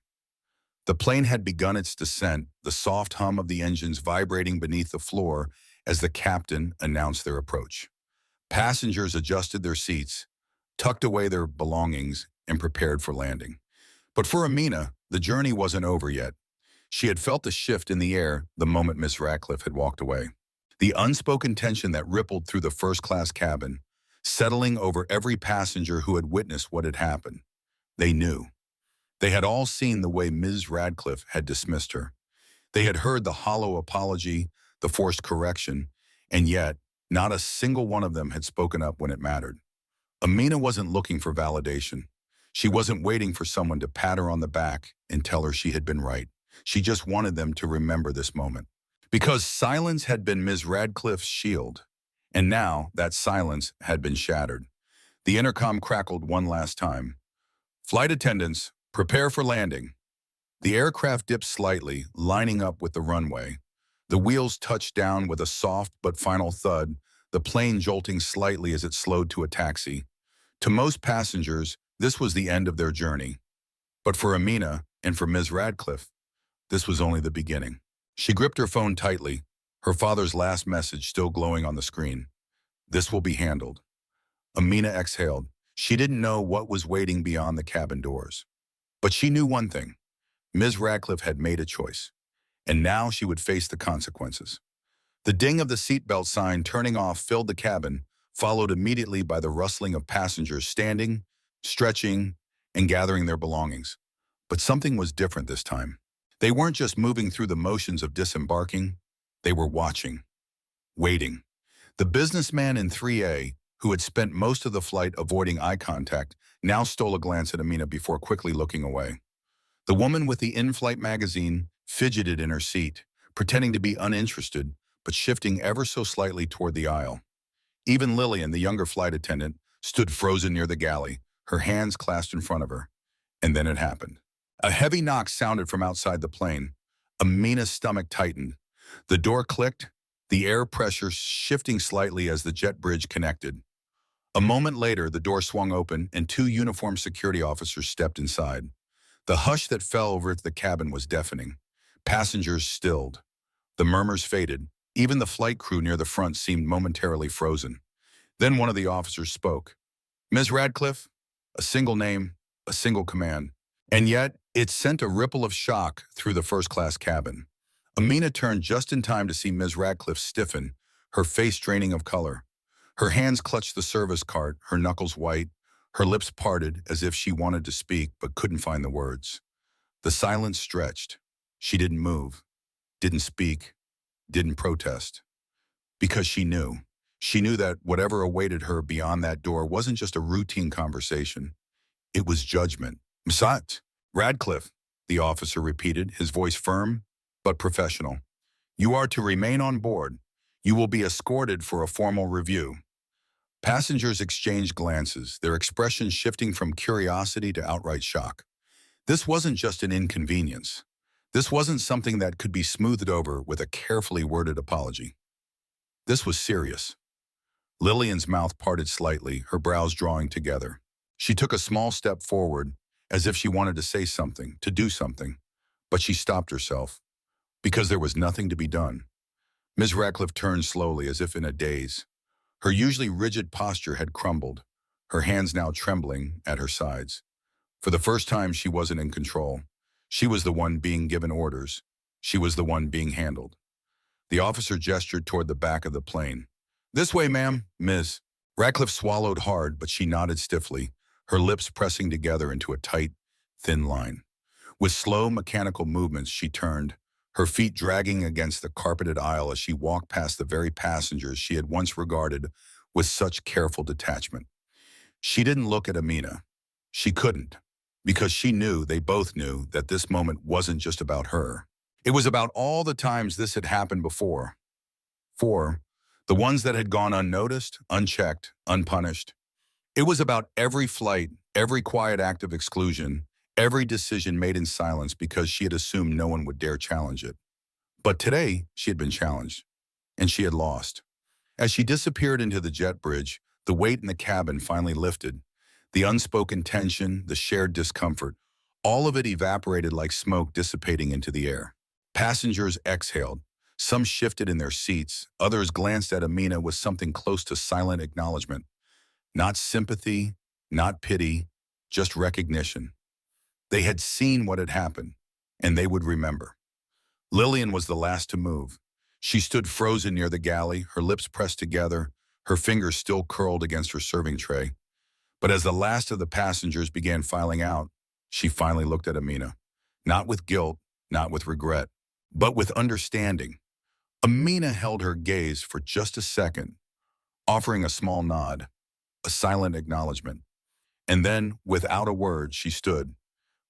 The plane had begun its descent, the soft hum of the engines vibrating beneath the floor as the captain announced their approach. Passengers adjusted their seats, tucked away their belongings, and prepared for landing. But for Amina, the journey wasn't over yet. She had felt a shift in the air the moment Miss Radcliffe had walked away. The unspoken tension that rippled through the first-class cabin, settling over every passenger who had witnessed what had happened. They knew. They had all seen the way Ms. Radcliffe had dismissed her. They had heard the hollow apology, the forced correction, and yet not a single one of them had spoken up when it mattered. Amina wasn't looking for validation. She wasn't waiting for someone to pat her on the back and tell her she had been right. She just wanted them to remember this moment. Because silence had been Ms. Radcliffe's shield, and now that silence had been shattered. The intercom crackled one last time. "Flight attendants, prepare for landing." The aircraft dipped slightly, lining up with the runway. The wheels touched down with a soft but final thud, the plane jolting slightly as it slowed to a taxi. To most passengers, this was the end of their journey. But for Amina and for Ms. Radcliffe, this was only the beginning. She gripped her phone tightly, her father's last message still glowing on the screen. "This will be handled." Amina exhaled. She didn't know what was waiting beyond the cabin doors. But she knew one thing. Ms. Radcliffe had made a choice, and now she would face the consequences. The ding of the seatbelt sign turning off filled the cabin, followed immediately by the rustling of passengers standing, stretching, and gathering their belongings. But something was different this time. They weren't just moving through the motions of disembarking, they were watching, waiting. The businessman in 3A, who had spent most of the flight avoiding eye contact, now stole a glance at Amina before quickly looking away. The woman with the in-flight magazine fidgeted in her seat, pretending to be uninterested, but shifting ever so slightly toward the aisle. Even Lillian, the younger flight attendant, stood frozen near the galley, her hands clasped in front of her. And then it happened. A heavy knock sounded from outside the plane. Amina's stomach tightened. The door clicked, the air pressure shifting slightly as the jet bridge connected. A moment later, the door swung open and two uniformed security officers stepped inside. The hush that fell over the cabin was deafening. Passengers stilled. The murmurs faded. Even the flight crew near the front seemed momentarily frozen. Then one of the officers spoke. "Ms. Radcliffe," a single name, a single command. And yet, it sent a ripple of shock through the first-class cabin. Amina turned just in time to see Ms. Radcliffe stiffen, her face draining of color. Her hands clutched the service cart, her knuckles white, her lips parted as if she wanted to speak but couldn't find the words. The silence stretched. She didn't move, didn't speak, didn't protest. Because she knew. She knew that whatever awaited her beyond that door wasn't just a routine conversation. It was judgment. "Msat Radcliffe," the officer repeated, his voice firm but professional. "You are to remain on board. You will be escorted for a formal review." Passengers exchanged glances, their expressions shifting from curiosity to outright shock. This wasn't just an inconvenience. This wasn't something that could be smoothed over with a carefully worded apology. This was serious. Lillian's mouth parted slightly, her brows drawing together. She took a small step forward, as if she wanted to say something, to do something, but she stopped herself, because there was nothing to be done. Ms. Radcliffe turned slowly, as if in a daze. Her usually rigid posture had crumbled, her hands now trembling at her sides. For the first time, she wasn't in control. She was the one being given orders. She was the one being handled. The officer gestured toward the back of the plane. "This way, ma'am." "Miss." Radcliffe swallowed hard, but she nodded stiffly, her lips pressing together into a tight, thin line. With slow, mechanical movements, she turned, her feet dragging against the carpeted aisle as she walked past the very passengers she had once regarded with such careful detachment. She didn't look at Amina. She couldn't, because she knew, they both knew, that this moment wasn't just about her. It was about all the times this had happened before. The ones that had gone unnoticed, unchecked, unpunished. It was about every flight, every quiet act of exclusion, every decision made in silence because she had assumed no one would dare challenge it. But today, she had been challenged, and she had lost. As she disappeared into the jet bridge, the weight in the cabin finally lifted. The unspoken tension, the shared discomfort, all of it evaporated like smoke dissipating into the air. Passengers exhaled. Some shifted in their seats. Others glanced at Amina with something close to silent acknowledgement. Not sympathy, not pity, just recognition. They had seen what had happened, and they would remember. Lillian was the last to move. She stood frozen near the galley, her lips pressed together, her fingers still curled against her serving tray. But as the last of the passengers began filing out, she finally looked at Amina. Not with guilt, not with regret, but with understanding. Amina held her gaze for just a second, offering a small nod, a silent acknowledgement. And then, without a word, she stood,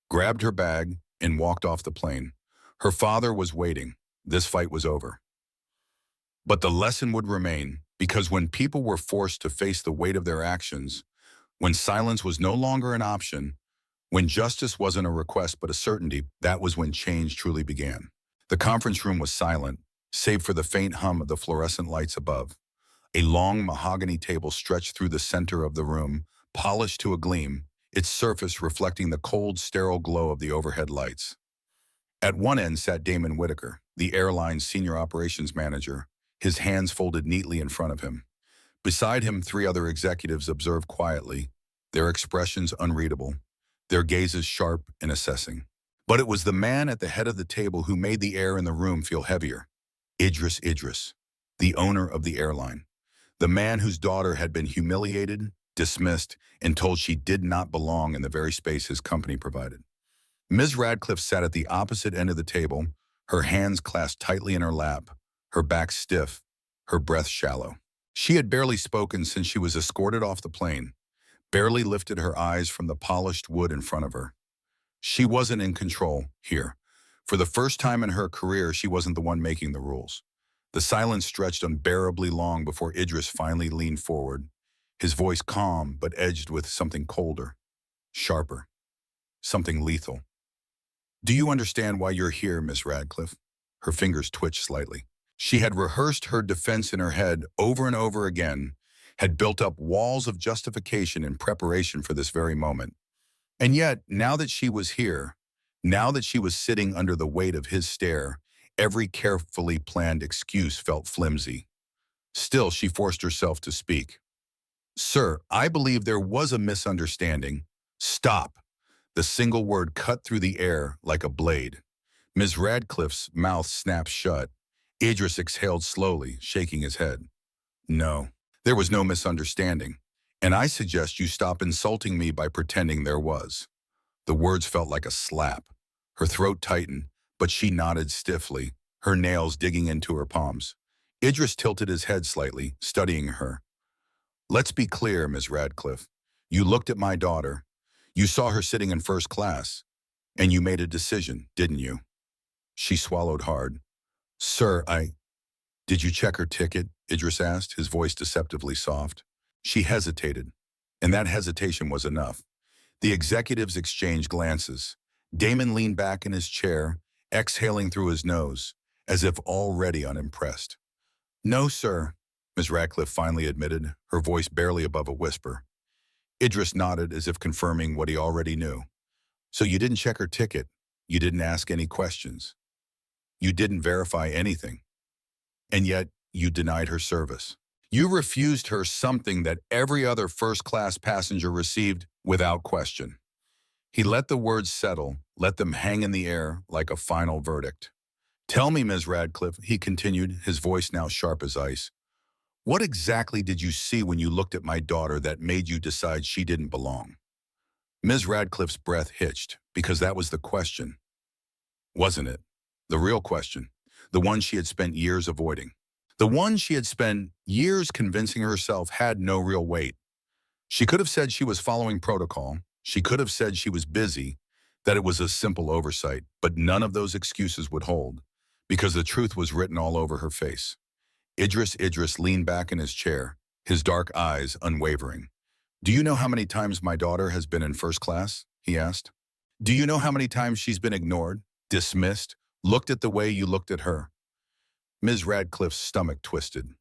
grabbed her bag, and walked off the plane. Her father was waiting. This fight was over. But the lesson would remain, because when people were forced to face the weight of their actions, when silence was no longer an option, when justice wasn't a request but a certainty, that was when change truly began. The conference room was silent, save for the faint hum of the fluorescent lights above. A long mahogany table stretched through the center of the room, polished to a gleam, its surface reflecting the cold, sterile glow of the overhead lights. At one end sat Damon Whitaker, the airline's senior operations manager, his hands folded neatly in front of him. Beside him, three other executives observed quietly, their expressions unreadable, their gazes sharp and assessing. But it was the man at the head of the table who made the air in the room feel heavier. Idris, the owner of the airline. The man whose daughter had been humiliated, dismissed, and told she did not belong in the very space his company provided. Ms. Radcliffe sat at the opposite end of the table, her hands clasped tightly in her lap, her back stiff, her breath shallow. She had barely spoken since she was escorted off the plane, barely lifted her eyes from the polished wood in front of her. She wasn't in control here. For the first time in her career, she wasn't the one making the rules. The silence stretched unbearably long before Idris finally leaned forward, his voice calm but edged with something colder, sharper, something lethal. "Do you understand why you're here, Miss Radcliffe?" Her fingers twitched slightly. She had rehearsed her defense in her head over and over again, had built up walls of justification in preparation for this very moment. And yet, now that she was here, now that she was sitting under the weight of his stare, every carefully planned excuse felt flimsy. Still, she forced herself to speak. "Sir, I believe there was a misunderstanding." "Stop." The single word cut through the air like a blade. Ms. Radcliffe's mouth snapped shut. Idris exhaled slowly, shaking his head. "No, there was no misunderstanding, and I suggest you stop insulting me by pretending there was." The words felt like a slap. Her throat tightened, but she nodded stiffly, her nails digging into her palms. Idris tilted his head slightly, studying her. "Let's be clear, Ms. Radcliffe. You looked at my daughter. You saw her sitting in first class, and you made a decision, didn't you?" She swallowed hard. "Sir, Did you check her ticket?" Idris asked, his voice deceptively soft. She hesitated, and that hesitation was enough. The executives exchanged glances. Damon leaned back in his chair, exhaling through his nose, as if already unimpressed. "No, sir," Ms. Radcliffe finally admitted, her voice barely above a whisper. Idris nodded as if confirming what he already knew. "So you didn't check her ticket. You didn't ask any questions. You didn't verify anything. And yet, you denied her service. You refused her something that every other first-class passenger received without question." He let the words settle, let them hang in the air like a final verdict. "Tell me, Ms. Radcliffe," he continued, his voice now sharp as ice, "what exactly did you see when you looked at my daughter that made you decide she didn't belong?" Ms. Radcliffe's breath hitched, because that was the question, wasn't it? The real question, the one she had spent years avoiding. The one she had spent years convincing herself had no real weight. She could have said she was following protocol. She could have said she was busy, that it was a simple oversight, but none of those excuses would hold, because the truth was written all over her face. Idris leaned back in his chair, his dark eyes unwavering. "Do you know how many times my daughter has been in first class?" he asked. "Do you know how many times she's been ignored, dismissed, looked at the way you looked at her?" Ms. Radcliffe's stomach twisted.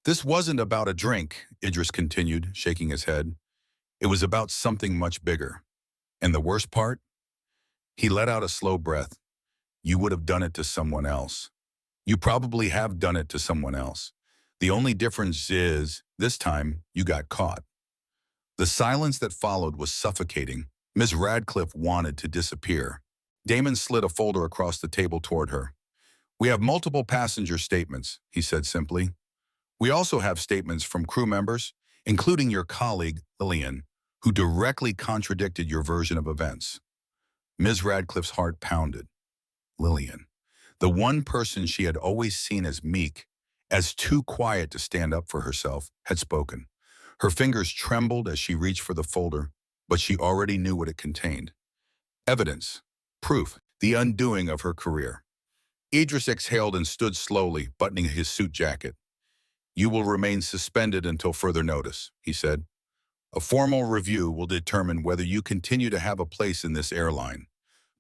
"This wasn't about a drink," Idris continued, shaking his head. It was about something much bigger. And the worst part? He let out a slow breath. You would have done it to someone else. You probably have done it to someone else. The only difference is, this time, you got caught. The silence that followed was suffocating. Ms. Radcliffe wanted to disappear. Damon slid a folder across the table toward her. We have multiple passenger statements, he said simply. We also have statements from crew members, including your colleague, Lillian, who directly contradicted your version of events. Ms. Radcliffe's heart pounded. Lillian, the one person she had always seen as meek, as too quiet to stand up for herself, had spoken. Her fingers trembled as she reached for the folder, but she already knew what it contained. Evidence, proof, the undoing of her career. Idris exhaled and stood slowly, buttoning his suit jacket. You will remain suspended until further notice, he said. A formal review will determine whether you continue to have a place in this airline.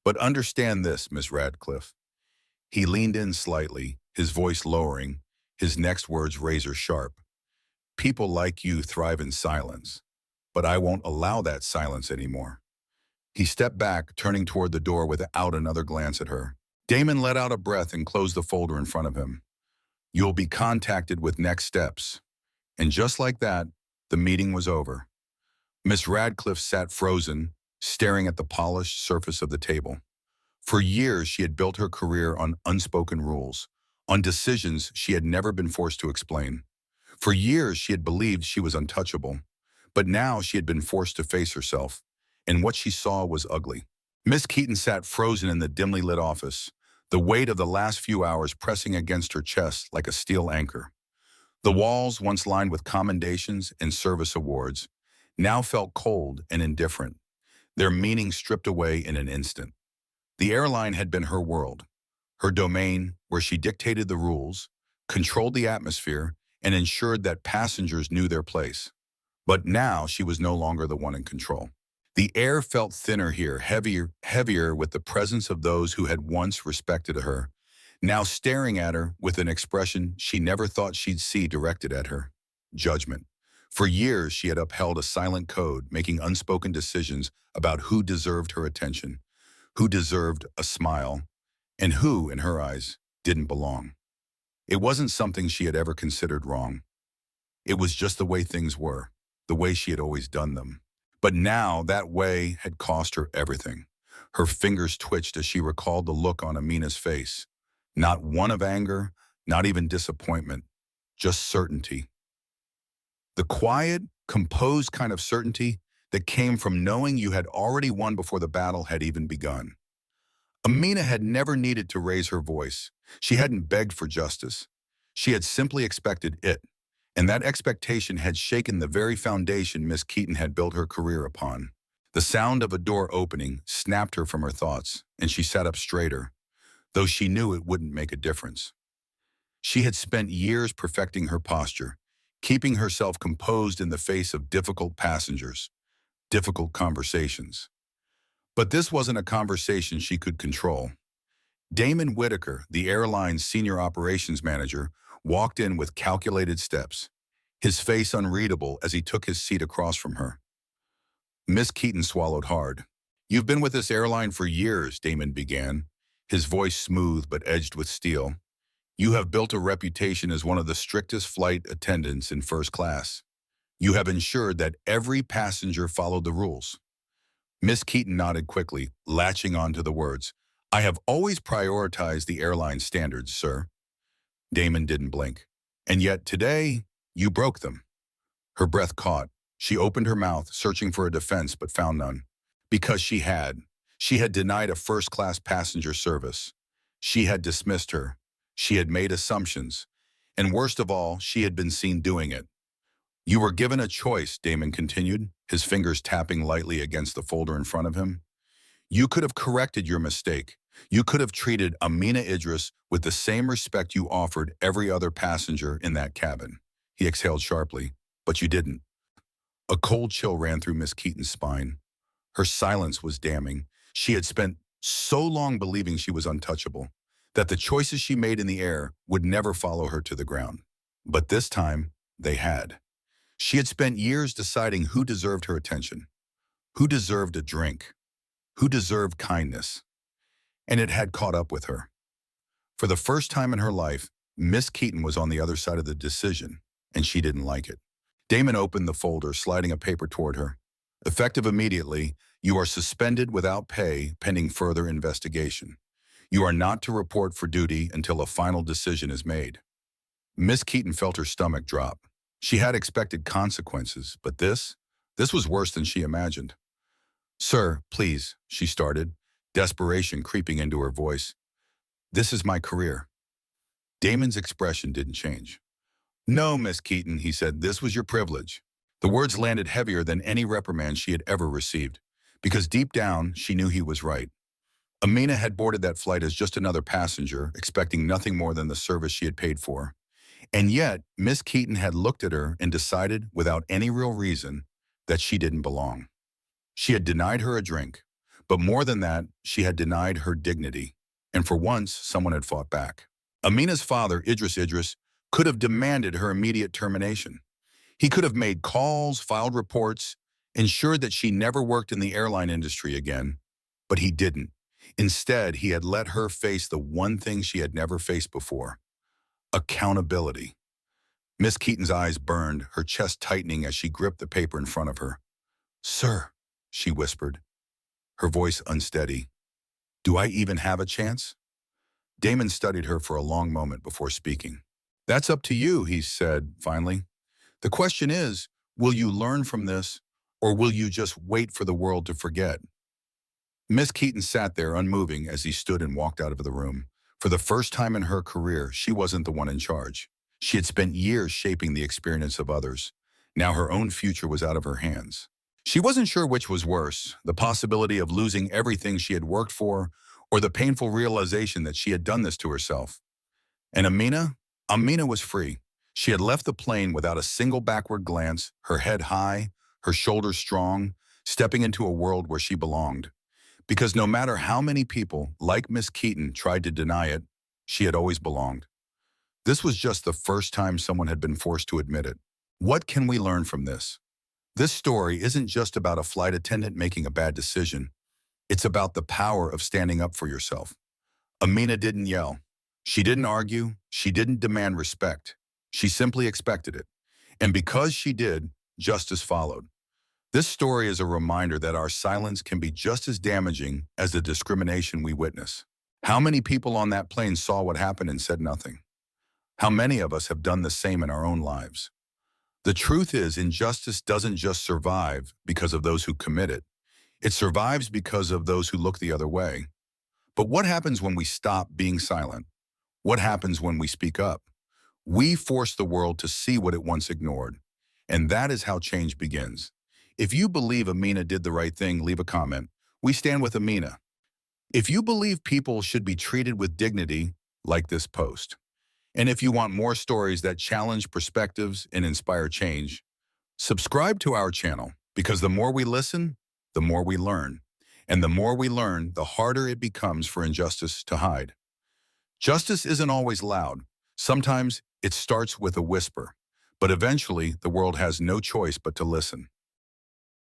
But understand this, Miss Radcliffe. He leaned in slightly, his voice lowering, his next words razor sharp. People like you thrive in silence, but I won't allow that silence anymore. He stepped back, turning toward the door without another glance at her. Damon let out a breath and closed the folder in front of him. You'll be contacted with next steps. And just like that, the meeting was over. Miss Radcliffe sat frozen, staring at the polished surface of the table. For years, she had built her career on unspoken rules, on decisions she had never been forced to explain. For years, she had believed she was untouchable, but now she had been forced to face herself, and what she saw was ugly. Miss Keaton sat frozen in the dimly lit office, the weight of the last few hours pressing against her chest like a steel anchor. The walls, once lined with commendations and service awards, now felt cold and indifferent, their meaning stripped away in an instant. The airline had been her world, her domain where she dictated the rules, controlled the atmosphere, and ensured that passengers knew their place. But now she was no longer the one in control. The air felt thinner here, heavier with the presence of those who had once respected her, now staring at her with an expression she never thought she'd see directed at her: judgment. For years, she had upheld a silent code, making unspoken decisions about who deserved her attention, who deserved a smile, and who, in her eyes, didn't belong. It wasn't something she had ever considered wrong. It was just the way things were, the way she had always done them. But now that way had cost her everything. Her fingers twitched as she recalled the look on Amina's face. Not one of anger, not even disappointment, just certainty. The quiet, composed kind of certainty that came from knowing you had already won before the battle had even begun. Amina had never needed to raise her voice. She hadn't begged for justice. She had simply expected it, and that expectation had shaken the very foundation Miss Keaton had built her career upon. The sound of a door opening snapped her from her thoughts, and she sat up straighter, though she knew it wouldn't make a difference. She had spent years perfecting her posture, keeping herself composed in the face of difficult passengers, difficult conversations. But this wasn't a conversation she could control. Damon Whitaker, the airline's senior operations manager, walked in with calculated steps, his face unreadable as he took his seat across from her. Miss Keaton swallowed hard. You've been with this airline for years, Damon began, his voice smooth but edged with steel. You have built a reputation as one of the strictest flight attendants in first class. You have ensured that every passenger followed the rules. Miss Keaton nodded quickly, latching on to the words. I have always prioritized the airline standards, sir. Damon didn't blink. And yet today, you broke them. Her breath caught. She opened her mouth, searching for a defense, but found none. Because she had. She had denied a first-class passenger service. She had dismissed her. She had made assumptions. And worst of all, she had been seen doing it. You were given a choice, Damon continued, his fingers tapping lightly against the folder in front of him. You could have corrected your mistake. You could have treated Amina Idris with the same respect you offered every other passenger in that cabin. He exhaled sharply, but you didn't. A cold chill ran through Miss Keaton's spine. Her silence was damning. She had spent so long believing she was untouchable, that the choices she made in the air would never follow her to the ground. But this time, they had. She had spent years deciding who deserved her attention, who deserved a drink, who deserved kindness, and it had caught up with her. For the first time in her life, Miss Keaton was on the other side of the decision, and she didn't like it. Damon opened the folder, sliding a paper toward her. Effective immediately, you are suspended without pay pending further investigation. You are not to report for duty until a final decision is made. Miss Keaton felt her stomach drop. She had expected consequences, but this was worse than she imagined. Sir, please, she started, desperation creeping into her voice. This is my career. Damon's expression didn't change. No, Miss Keaton, he said, this was your privilege. The words landed heavier than any reprimand she had ever received, because deep down, she knew he was right. Amina had boarded that flight as just another passenger, expecting nothing more than the service she had paid for. And yet, Miss Keaton had looked at her and decided, without any real reason, that she didn't belong. She had denied her a drink, but more than that, she had denied her dignity. And for once, someone had fought back. Amina's father, Idris, could have demanded her immediate termination. He could have made calls, filed reports, ensured that she never worked in the airline industry again, but he didn't. Instead, he had let her face the one thing she had never faced before: accountability. Miss Keaton's eyes burned, her chest tightening as she gripped the paper in front of her. Sir, she whispered, her voice unsteady. Do I even have a chance? Damon studied her for a long moment before speaking. That's up to you, he said, finally. The question is, will you learn from this, or will you just wait for the world to forget? Miss Keaton sat there unmoving as he stood and walked out of the room. For the first time in her career, she wasn't the one in charge. She had spent years shaping the experience of others. Now her own future was out of her hands. She wasn't sure which was worse, the possibility of losing everything she had worked for, or the painful realization that she had done this to herself. And Amina was free. She had left the plane without a single backward glance, her head high, her shoulders strong, stepping into a world where she belonged. Because no matter how many people, like Miss Keaton, tried to deny it, she had always belonged. This was just the first time someone had been forced to admit it. What can we learn from this? This story isn't just about a flight attendant making a bad decision. It's about the power of standing up for yourself. Amina didn't yell. She didn't argue. She didn't demand respect. She simply expected it. And because she did, justice followed. This story is a reminder that our silence can be just as damaging as the discrimination we witness. How many people on that plane saw what happened and said nothing? How many of us have done the same in our own lives? The truth is, injustice doesn't just survive because of those who commit it. It survives because of those who look the other way. But what happens when we stop being silent? What happens when we speak up? We force the world to see what it once ignored. And that is how change begins. If you believe Amina did the right thing, leave a comment. We stand with Amina. If you believe people should be treated with dignity, like this post. And if you want more stories that challenge perspectives and inspire change, subscribe to our channel, because the more we listen, the more we learn. And the more we learn, the harder it becomes for injustice to hide. Justice isn't always loud. Sometimes it starts with a whisper. But eventually, the world has no choice but to listen.